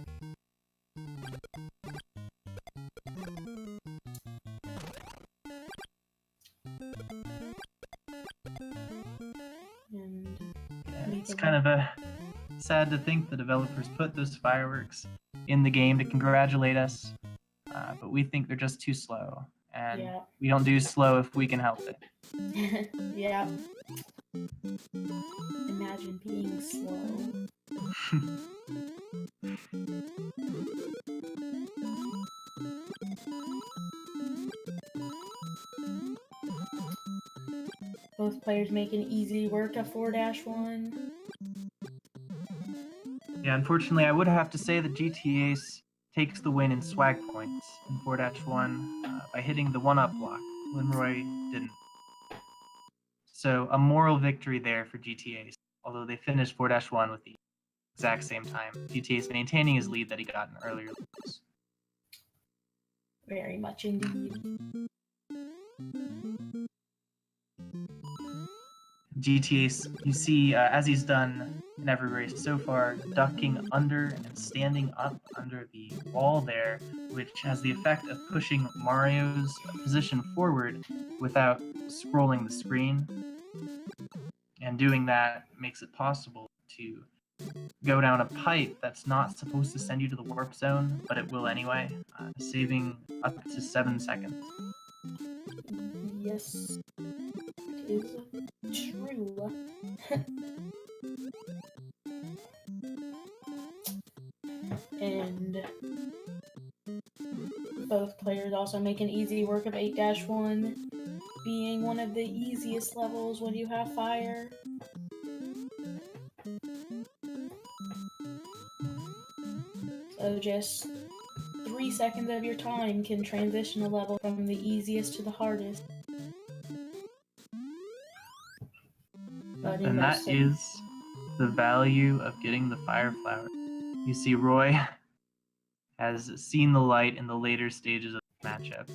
And it's kind of sad to think the developers put those fireworks in the game to congratulate us, but we think they're just too slow, and we don't do slow if we can help it. Yeah. Imagine being slow. Both players making easy work of 4-1. Yeah, unfortunately, I would have to say that GTAce takes the win in swag points in 4-1 by hitting the 1-up block when Roy didn't. So a moral victory there for GTAce, although they finished 4-1 with the exact same time. GTAce maintaining his lead that he got in earlier levels. Very much indeed. GTAce, you see, as he's done in every race so far, ducking under and standing up under the wall there, which has the effect of pushing Mario's position forward without scrolling the screen. And doing that makes it possible to go down a pipe that's not supposed to send you to the warp zone, but it will anyway, saving up to 7 seconds. Yes, it is true. And both players also making easy work of 8-1, being one of the easiest levels when you have fire. So just 3 seconds of your time can transition a level from the easiest to the hardest. And that is the value of getting the fire flower. You see, Roy has seen the light in the later stages of the matchup.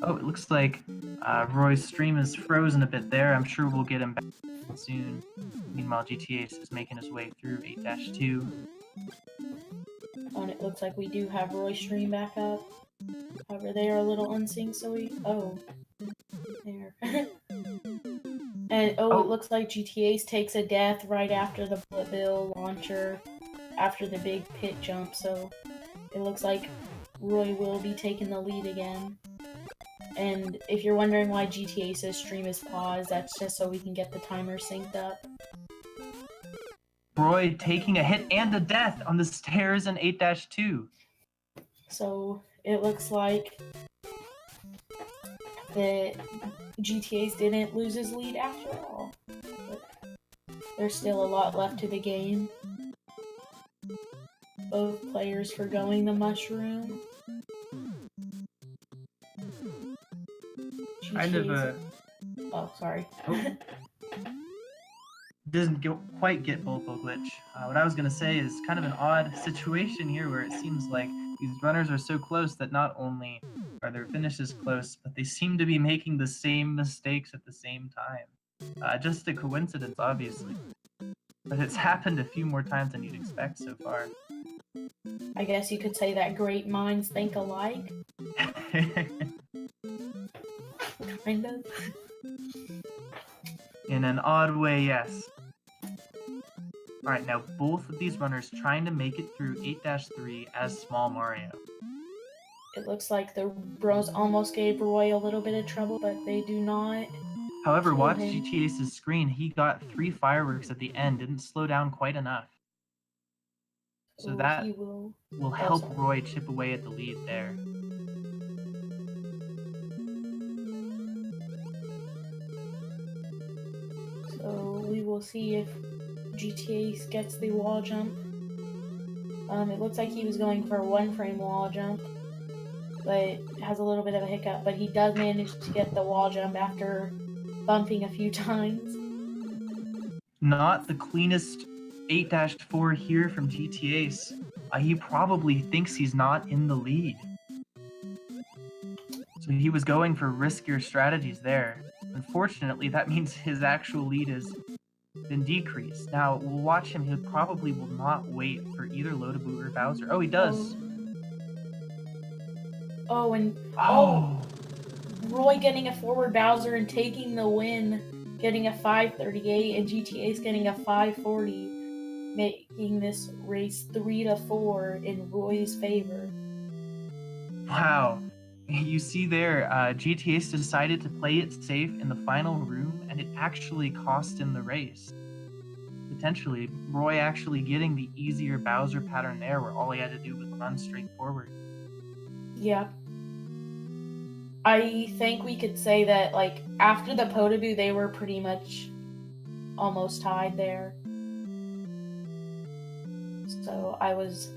Oh, it looks like Roy's stream is frozen a bit there. I'm sure we'll get him back soon. Meanwhile, GTAce is making his way through 8-2. And it looks like we do have Roy's stream back up. However, they are a little unsynced, so we... Oh. There. And, it looks like GTAce takes a death right after the bullet bill launcher, after the big pit jump, so it looks like Roy will be taking the lead again. And if you're wondering why GTAce's stream is paused, that's just so we can get the timer synced up. Roy taking a hit and a death on the stairs in 8-2. So it looks like that GTAce didn't lose his lead after all. But there's still a lot left to the game. Both players forgoing the mushroom. Kind of a... Oh, sorry. Doesn't quite get Bulbo glitch. What I was going to say is kind of an odd situation here where it seems like these runners are so close that not only are their finishes close, but they seem to be making the same mistakes at the same time. Just a coincidence, obviously. But it's happened a few more times than you'd expect so far. I guess you could say that great minds think alike. Kind of. In an odd way, yes. Alright, now both of these runners trying to make it through 8-3 as Small Mario. It looks like the bros almost gave Roy a little bit of trouble, but they do not. However, watch GTAce's screen. He got 3 fireworks at the end, didn't slow down quite enough. So that will help Roy chip away at the lead there. So we will see if GTAce gets the wall jump. It looks like he was going for a 1-frame wall jump, but has a little bit of a hiccup. But he does manage to get the wall jump after bumping a few times. Not the cleanest 8-4 here from GTAce. He probably thinks he's not in the lead. So he was going for riskier strategies there. Unfortunately, that means his actual lead has been decreased. Now, we'll watch him. He probably will not wait for either Lodabu or Bowser. Oh, he does. Roy getting a forward Bowser and taking the win, getting a 538, and GTAce getting a 540, making this race 3-4 in Roy's favor. Wow. You see there, GTAce decided to play it safe in the final room, and it actually cost him the race. Potentially, Roy actually getting the easier Bowser pattern there, where all he had to do was run straight forward. Yeah. I think we could say that, like, after the Podoboo, they were pretty much almost tied there. So I was,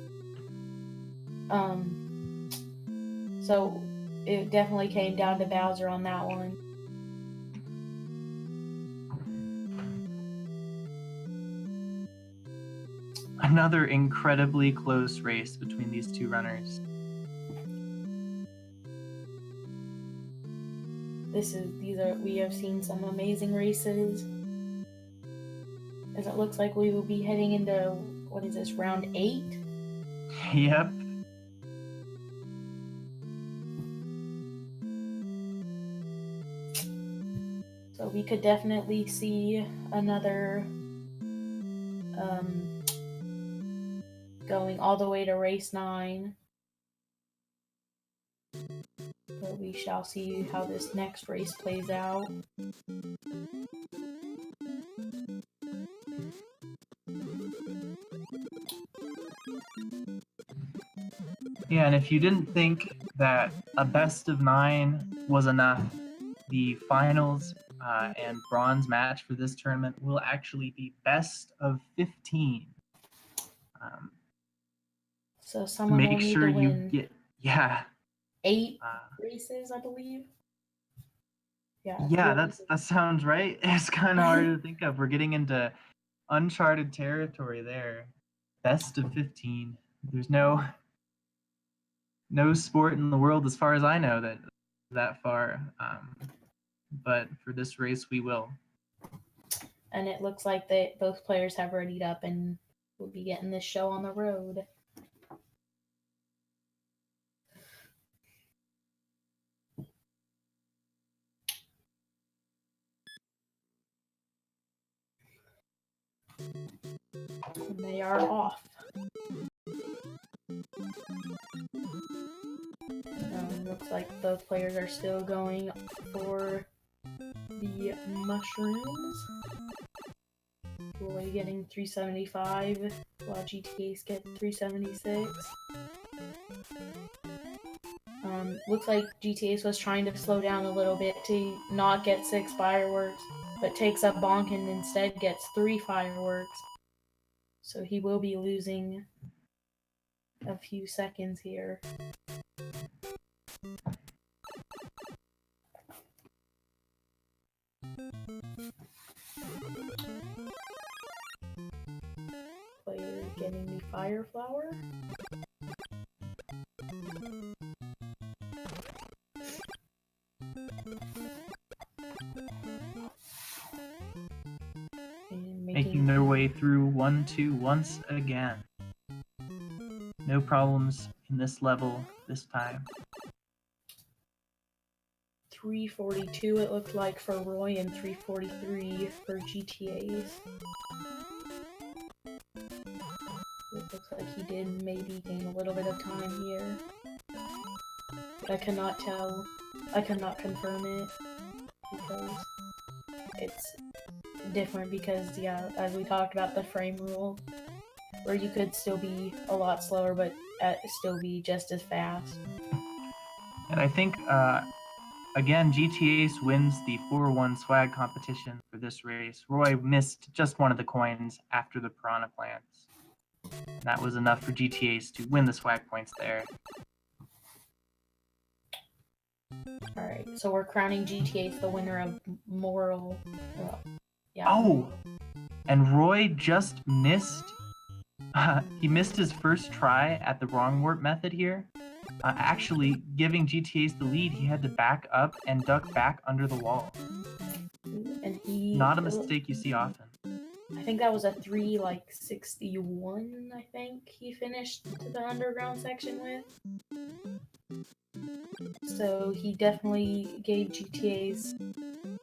so it definitely came down to Bowser on that one. Another incredibly close race between these two runners. We have seen some amazing races. As it looks like we will be heading into, what is this, round 8? Yep. So we could definitely see another going all the way to race 9. But we shall see how this next race plays out. Yeah, and if you didn't think that a best of 9 was enough, the finals and bronze match for this tournament will actually be best of 15. So someone will need to win 8 races, I believe. Yeah, that sounds right. It's kind of hard to think of. We're getting into uncharted territory there. Best of 15. There's no sport in the world, as far as I know, that far. but for this race, we will. And it looks like both players have readied up and will be getting this show on the road. And they are off. Looks like both players are still going for the mushrooms. Roy getting 375, while GTAce get 376. Looks like GTAce was trying to slow down a little bit to not get 6 fireworks, but takes up bonk and instead gets 3 fireworks. So he will be losing a few seconds here. Player getting the fire flower. And Making their way through 1-2 once again. No problems in this level this time. 342 it looked like for Roy and 343 for GTA's. It looks like he did maybe gain a little bit of time here. But I cannot tell. I cannot confirm it because it's different because, yeah, as we talked about the frame rule, where you could still be a lot slower but still be just as fast. And I think, again, GTAce wins the 4-1 swag competition for this race. Roy missed just one of the coins after the piranha plants. That was enough for GTAce to win the swag points there. Alright, so we're crowning GTAce the winner of Moral. Yeah. Oh! And Roy just missed. He missed his first try at the wrong warp method here. Actually, giving GTAce the lead, he had to back up and duck back under the wall. And he... Not a mistake you see often. I think that was a 361, I think he finished to the underground section with. So he definitely gave GTA's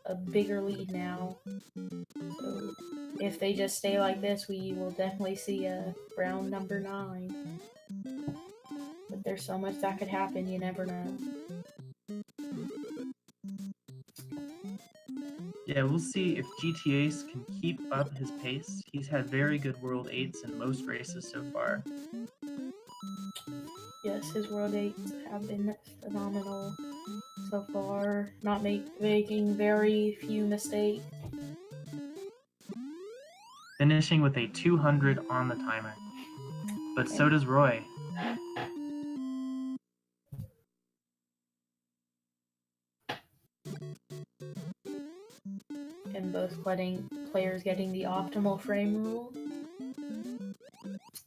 a bigger lead now. So if they just stay like this, we will definitely see a round number 9. But there's so much that could happen, you never know. Yeah, we'll see if GTAce can keep up his pace. He's had very good World 8s in most races so far. Yes, his World 8s have been phenomenal so far. Not making very few mistakes. Finishing with a 200 on the timer. But so does Roy. And both players getting the optimal frame rule.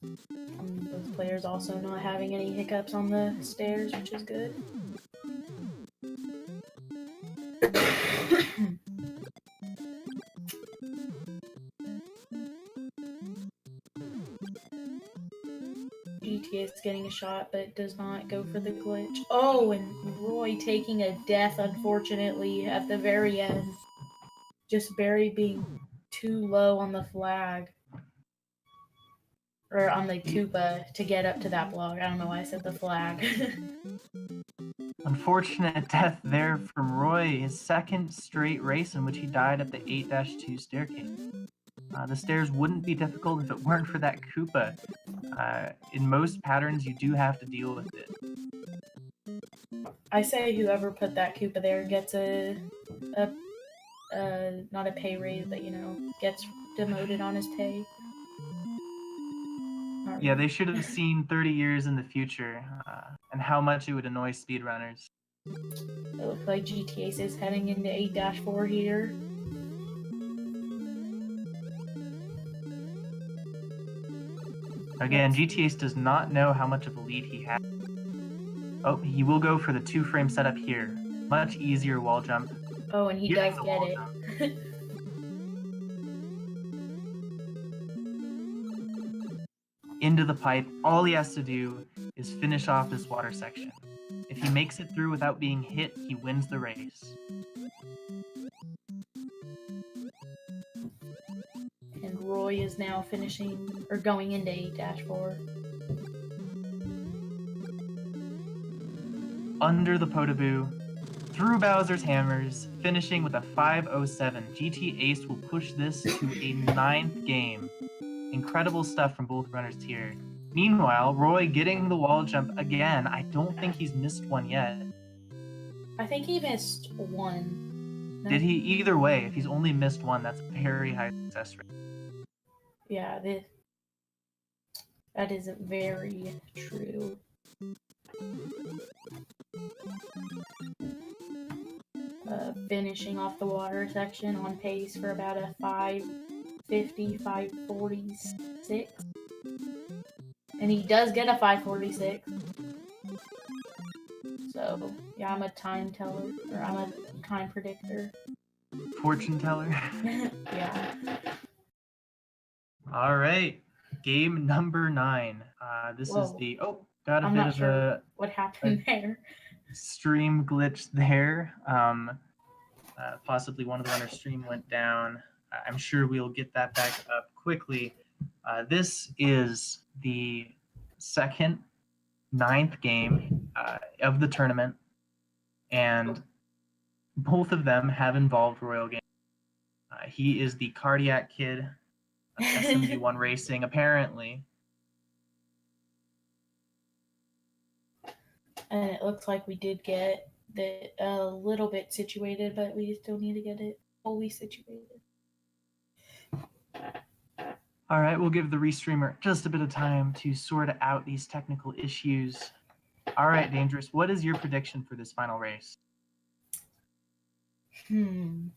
And both players also not having any hiccups on the stairs, which is good. GTA's getting a shot, but does not go for the glitch. Oh, and Roy taking a death, unfortunately, at the very end. Just Barry being too low on the flag. Or on the Koopa to get up to that block. I don't know why I said the flag. Unfortunate death there from Roy, his second straight race in which he died at the 8-2 staircase. The stairs wouldn't be difficult if it weren't for that Koopa. In most patterns, you do have to deal with it. I say whoever put that Koopa there gets not a pay raise, but, you know, gets demoted on his pay. Yeah, they should have seen 30 years in the future and how much it would annoy speedrunners. It looks like GTAce is heading into 8-4 here. Again, GTAce does not know how much of a lead he has. Oh, he will go for the 2-frame setup here. Much easier wall jump Oh, and he Getting does the get wall it. jump. Into the pipe. All he has to do is finish off this water section. If he makes it through without being hit, he wins the race. And Roy is now finishing, or going into 8-4. Under the Potaboo, through Bowser's hammers, finishing with a 5:07. GTAce will push this to a 9th game. Incredible stuff from both runners here. Meanwhile, Roy getting the wall jump again. I don't think he's missed one yet. I think he missed one. No? Did he? Either way, if he's only missed one, that's a very high success rate. Yeah, that is very true. Finishing off the water section on pace for about a 5:50, 5:46. And he does get a 5:46. So, yeah, I'm a time teller, or I'm a time predictor. Fortune teller. Yeah. All right, game number 9. This is Whoa. the got a I'm bit not of sure a what happened there. stream glitch there. Possibly one of the runners' stream went down. I'm sure we'll get that back up quickly. This is the second 9th game of the tournament, and both of them have involved RoyLGamer. He is the cardiac kid of SMB1 Racing, apparently. And it looks like we did get a little bit situated, but we still need to get it fully situated. All right, we'll give the restreamer just a bit of time to sort out these technical issues. All right, Dangerous, what is your prediction for this final race? I'm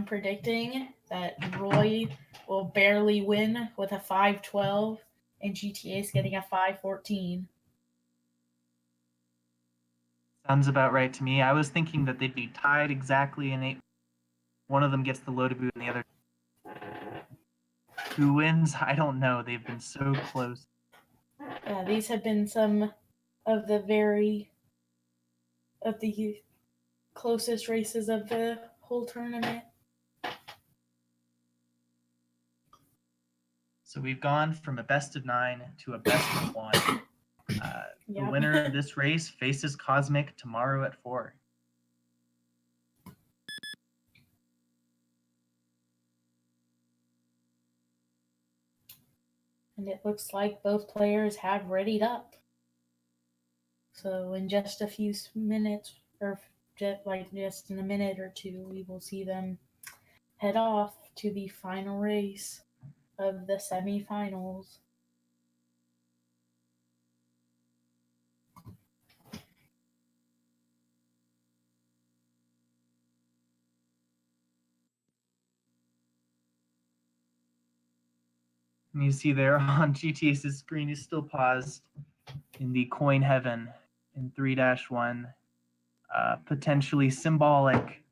predicting that Roy will barely win with a 5:12 and GTA's getting a 5:14. Sounds about right to me. I was thinking that they'd be tied exactly in 8. One of them gets the low debut and the other. Who wins? I don't know. They've been so close. Yeah, these have been some of the closest races of the whole tournament. So we've gone from a best of 9 to a best of 1. The Yep. winner of this race faces Cosmic tomorrow at 4. And it looks like both players have readied up. So in just a few minutes, or just in a minute or two, we will see them head off to the final race of the semifinals. And you see there on GTAce's screen is still paused in the coin heaven in 3-1, potentially symbolic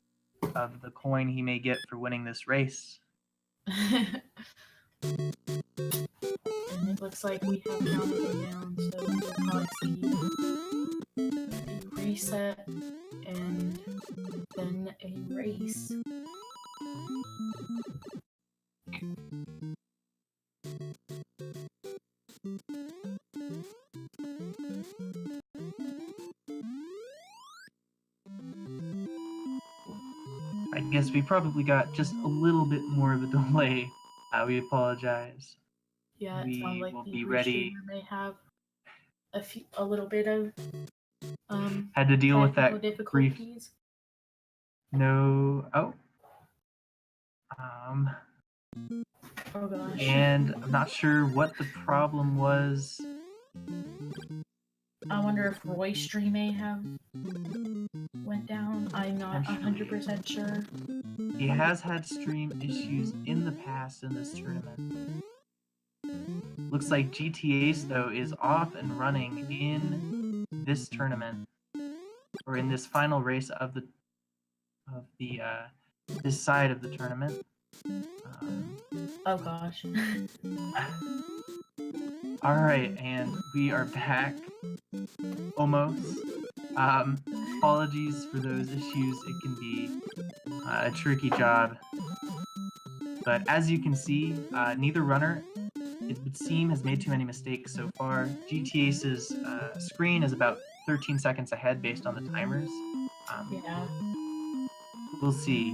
of the coin he may get for winning this race. And it looks like we have counted them down, so we'll probably see a reset and then a race. I guess we probably got just a little bit more of a delay. We apologize. Yeah, it We sounds like will the be ready. restreamer may have a little bit of Had to deal with technical that brief. difficulties. No. Oh gosh. And I'm not sure what the problem was. I wonder if Roy's stream may have went down. I'm not 100% sure. He has had stream issues in the past in this tournament. Looks like GTAce, though, is off and running in this tournament. or in this final race of the this side of the tournament. Oh gosh. All right, and we are back. Almost. Apologies for those issues. It can be a tricky job. But as you can see, neither runner, it would seem, has made too many mistakes so far. GTAce's screen is about 13 seconds ahead based on the timers. Yeah. We'll see.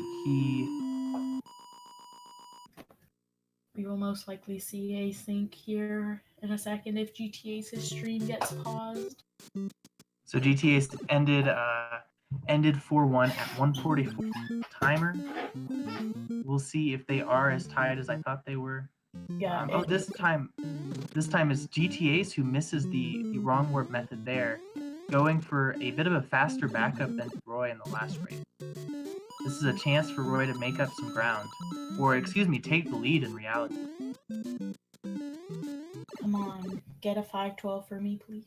We will most likely see a sync here in a second if GTAce's stream gets paused. So GTAce ended 4-1 at 1:44 timer. We'll see if they are as tied as I thought they were. Yeah. This time is GTAce who misses the wrong warp method there, going for a bit of a faster backup than Roy in the last race. This is a chance for Roy to make up some ground, or excuse me, take the lead in reality. Come on, get a 512 for me, please.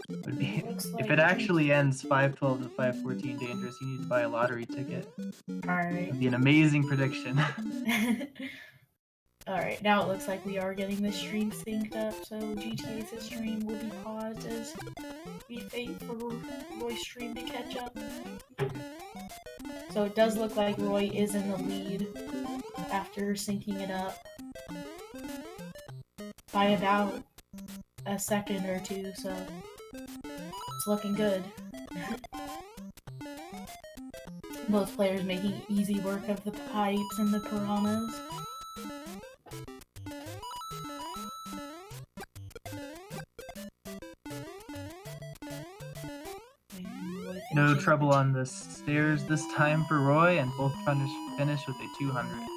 Would be, Looks if like it actually ends 512 to 514 dangerous, you need to buy a lottery ticket. Alright. It'd be an amazing prediction. Alright, now it looks like we are getting the stream synced up, so GTAce's stream will be paused as we wait for Roy's stream to catch up. So it does look like Roy is in the lead after syncing it up by about a second or two, so it's looking good. Both players making easy work of the pipes and the piranhas. No trouble on the stairs this time for Roy, and both finish with a 200.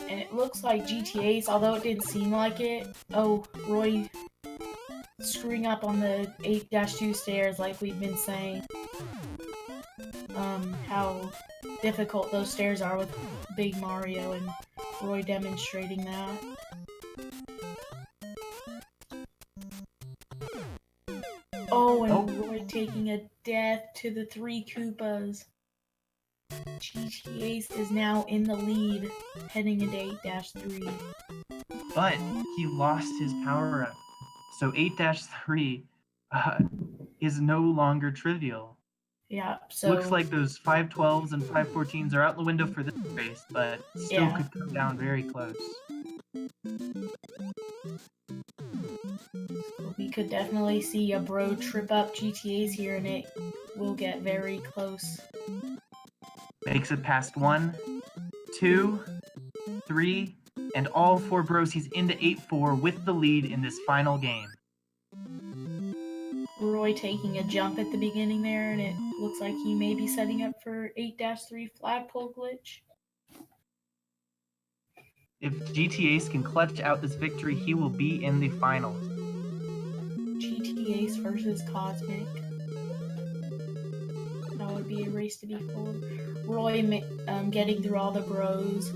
And it looks like GTAce, although it didn't seem like it. Oh, Roy screwing up on the 8-2 stairs like we've been saying. How difficult those stairs are with Big Mario, and Roy demonstrating that. Oh, and Roy taking a death to the 3 Koopas. GTAce is now in the lead, heading into 8-3. But he lost his power up. So 8-3 is no longer trivial. Yeah, so... Looks like those 512s and 514s are out the window for this race, but still could come down very close. We could definitely see a bro trip up GTA's here, and it will get very close. Makes it past 1, 2, 3, and all 4 bros. He's into 8-4 with the lead in this final game. Roy taking a jump at the beginning there, and it looks like he may be setting up for 8-3 flagpole glitch. If GTAce can clutch out this victory, he will be in the finals. GTAce versus Cosmic. That would be a race to behold. Roy getting through all the bros.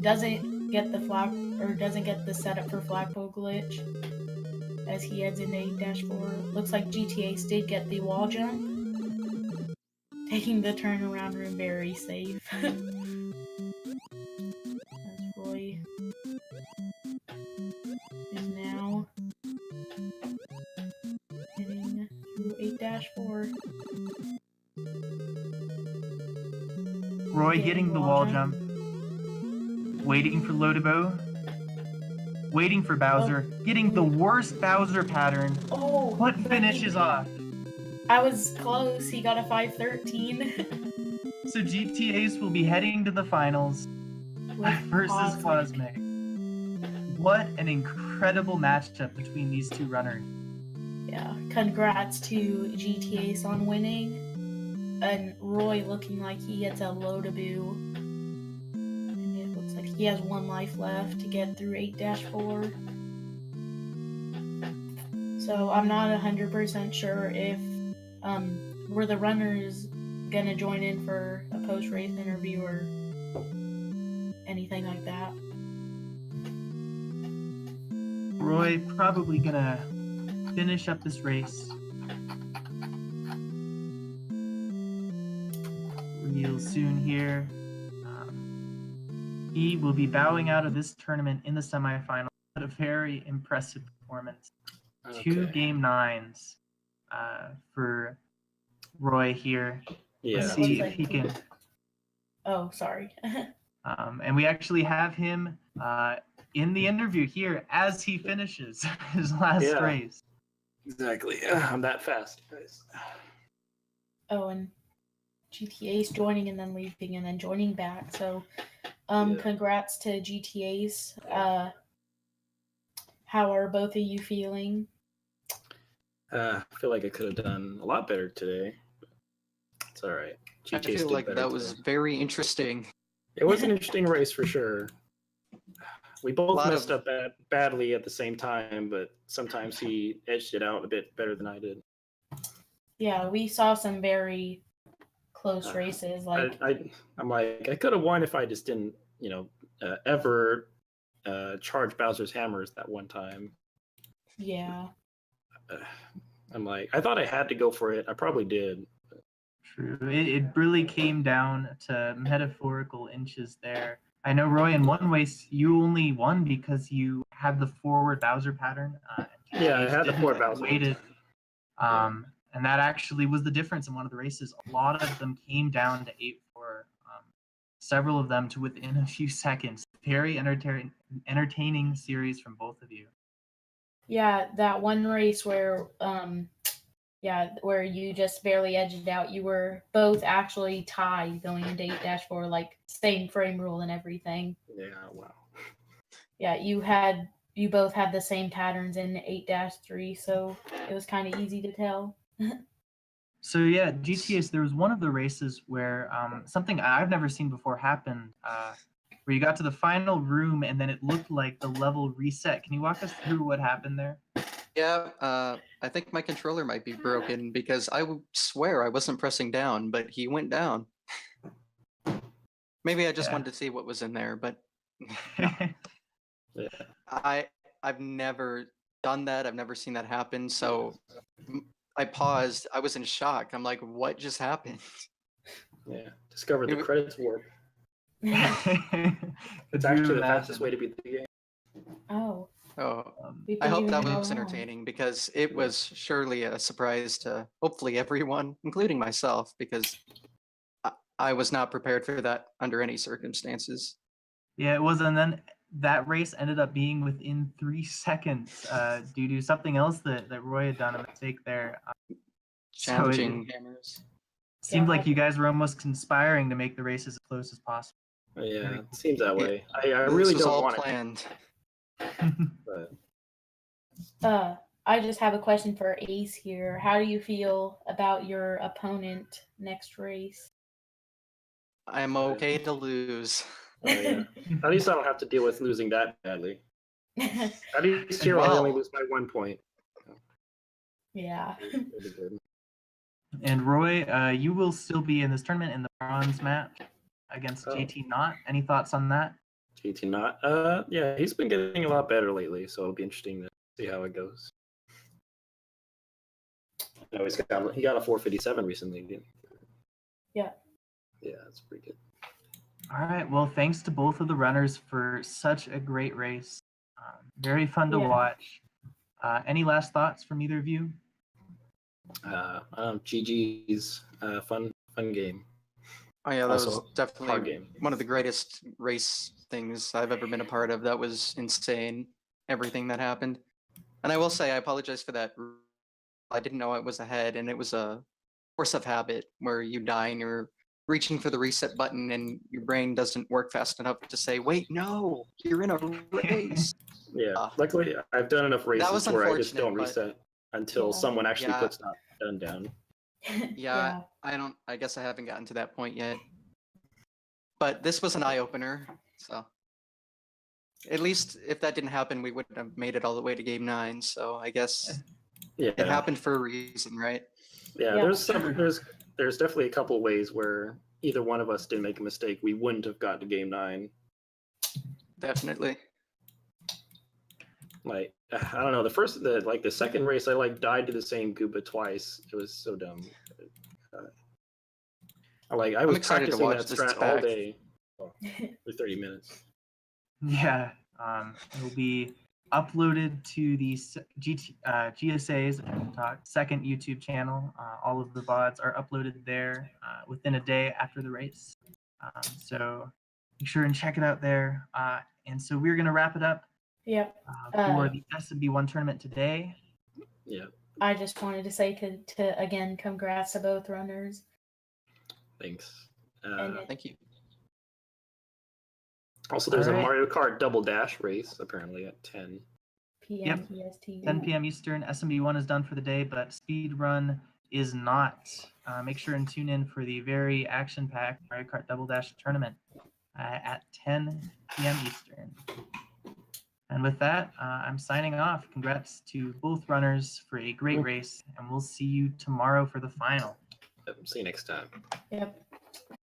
Doesn't get the setup for flagpole glitch as he heads into 8-4. Looks like GTAce did get the wall jump, taking the turnaround room very safe. As Roy is now heading through 8-4. Roy getting the wall jump. Waiting for Lodabow. Waiting for Bowser. Getting the worst Bowser pattern. Oh! What finishes off? I was close. He got a 513. So GTAce will be heading to the finals versus Cosmic. What an incredible matchup between these two runners. Yeah, congrats to GTAce on winning. And Roy looking like he gets a Lodaboo. And it looks like he has 1 life left to get through 8-4. So I'm not 100% sure if were the runners gonna join in for a post-race interview, or anything like that. Roy probably gonna finish up this race real soon here. He will be bowing out of this tournament in the semifinal. But a very impressive performance. 2 game 9s for Roy here. Yeah. Let's It see looks if he like- can. Oh, sorry. And we actually have him in the interview here as he finishes his last Yeah. race. Exactly. I'm that fast, guys. Oh, and GTA's joining and then leaving and then joining back. So, Yeah. congrats to GTA's. How are both of you feeling? I feel like I could have done a lot better today. It's all right. I GTAce feel did like better that was today. very interesting. It was an interesting race for sure. We both Lot messed of- up badly at the same time, but sometimes he edged it out a bit better than I did. Yeah, we saw some very close races. Like, I'm like, I could have won if I just didn't, ever charge Bowser's hammers that one time. yeah. I'm like, I thought I had to go for it. I probably did. True. It really came down to metaphorical inches there. I know, Roy, in one race, you only won because you had the forward Bowser pattern. Yeah, I had the didn't, forward Bowser. waited. And that actually was the difference in one of the races. A lot of them came down to 8-4. Several of them to within a few seconds. Very entertaining series from both of you. Yeah, that one race where where you just barely edged it out. You were both actually tied going into 8-4, like same frame rule and everything. Yeah, wow. Yeah, you both had the same patterns in 8-3, so it was kind of easy to tell. So yeah, GTA's, there was one of the races where something I've never seen before happened, where you got to the final room and then it looked like the level reset. Can you walk us through what happened there? Yeah, I think my controller might be broken because I swear I wasn't pressing down, but he went down. Maybe I just Yeah. wanted to see what was in there, but Yeah. I've never done that. I've never seen that happen. So I paused. I was in shock. I'm like, what just happened? Yeah. Discovered the It- credits warp. It's It's actually the fastest way to beat the game. Oh, Oh, we I didn't hope even that know was how. entertaining because it was surely a surprise to hopefully everyone, including myself, because I was not prepared for that under any circumstances. Yeah, it was, and then that race ended up being within 3 seconds due to something else that Roy had done, a mistake there. So Challenging it hammers. seemed Yeah. like you guys were almost conspiring to make the race as close as possible. Yeah, Very it seems that Yeah. way. I This really was don't all want planned. it, but I just have a question for Ace here. How do you feel about your opponent next race? I'm okay to lose. yeah. At least I don't have to deal with losing that badly. At least here I only Well- lose by 1 point. Yeah. It'll be good. And Roy, you will still be in this tournament in the bronze match against Oh. JT Knott. Any thoughts on that? GT not. Yeah, he's been getting a lot better lately, so it'll be interesting to see how it goes. I know he got a 457 recently, didn't he? Yeah. Yeah, that's pretty good. All right. Well, thanks to both of the runners for such a great race. Very fun to Yeah. watch. Any last thoughts from either of you? GG's fun game. Oh yeah, that Also, was hard definitely game. one of the greatest race things I've ever been a part of. That was insane, everything that happened. And I will say, I apologize for that. I didn't know I was ahead, and it was a force of habit where you die and you're reaching for the reset button, and your brain doesn't work fast enough to say, "Wait, no, you're in a race." Yeah, luckily I've done enough races was where I just unfortunate, don't but- reset until Yeah. someone actually Yeah. puts that gun down. Yeah, I guess I haven't gotten to that point yet. But this was an eye opener, so at least if that didn't happen, we wouldn't have made it all the way to game 9. So I guess Yeah, it happened for a reason, right? yeah. Yeah. There's definitely a couple ways where either one of us didn't make a mistake, we wouldn't have got to game 9. Definitely. Like I don't know, the second race I like died to the same Koopa twice. It was so dumb. I was excited to practicing watch that this strat all back. day for 30 minutes. Yeah, it will be uploaded to the GSA's second YouTube channel. All of the VODs are uploaded there within a day after the race. So make sure and check it out there. And so we're going to wrap it up Yep. for the SMB1 tournament today. Yeah. I just wanted to say to again, congrats to both runners. Thanks. Thank you. Also, there's a Alright. Mario Kart Double Dash race apparently at 10. PM EST. 10 p.m. Eastern. SMB1 is done for the day, but Speedrun is not. Make sure and tune in for the very action-packed Mario Kart Double Dash tournament at 10 p.m. Eastern. And with that, I'm signing off. Congrats to both runners for a great race, and we'll see you tomorrow for the final. See you next time. Yep.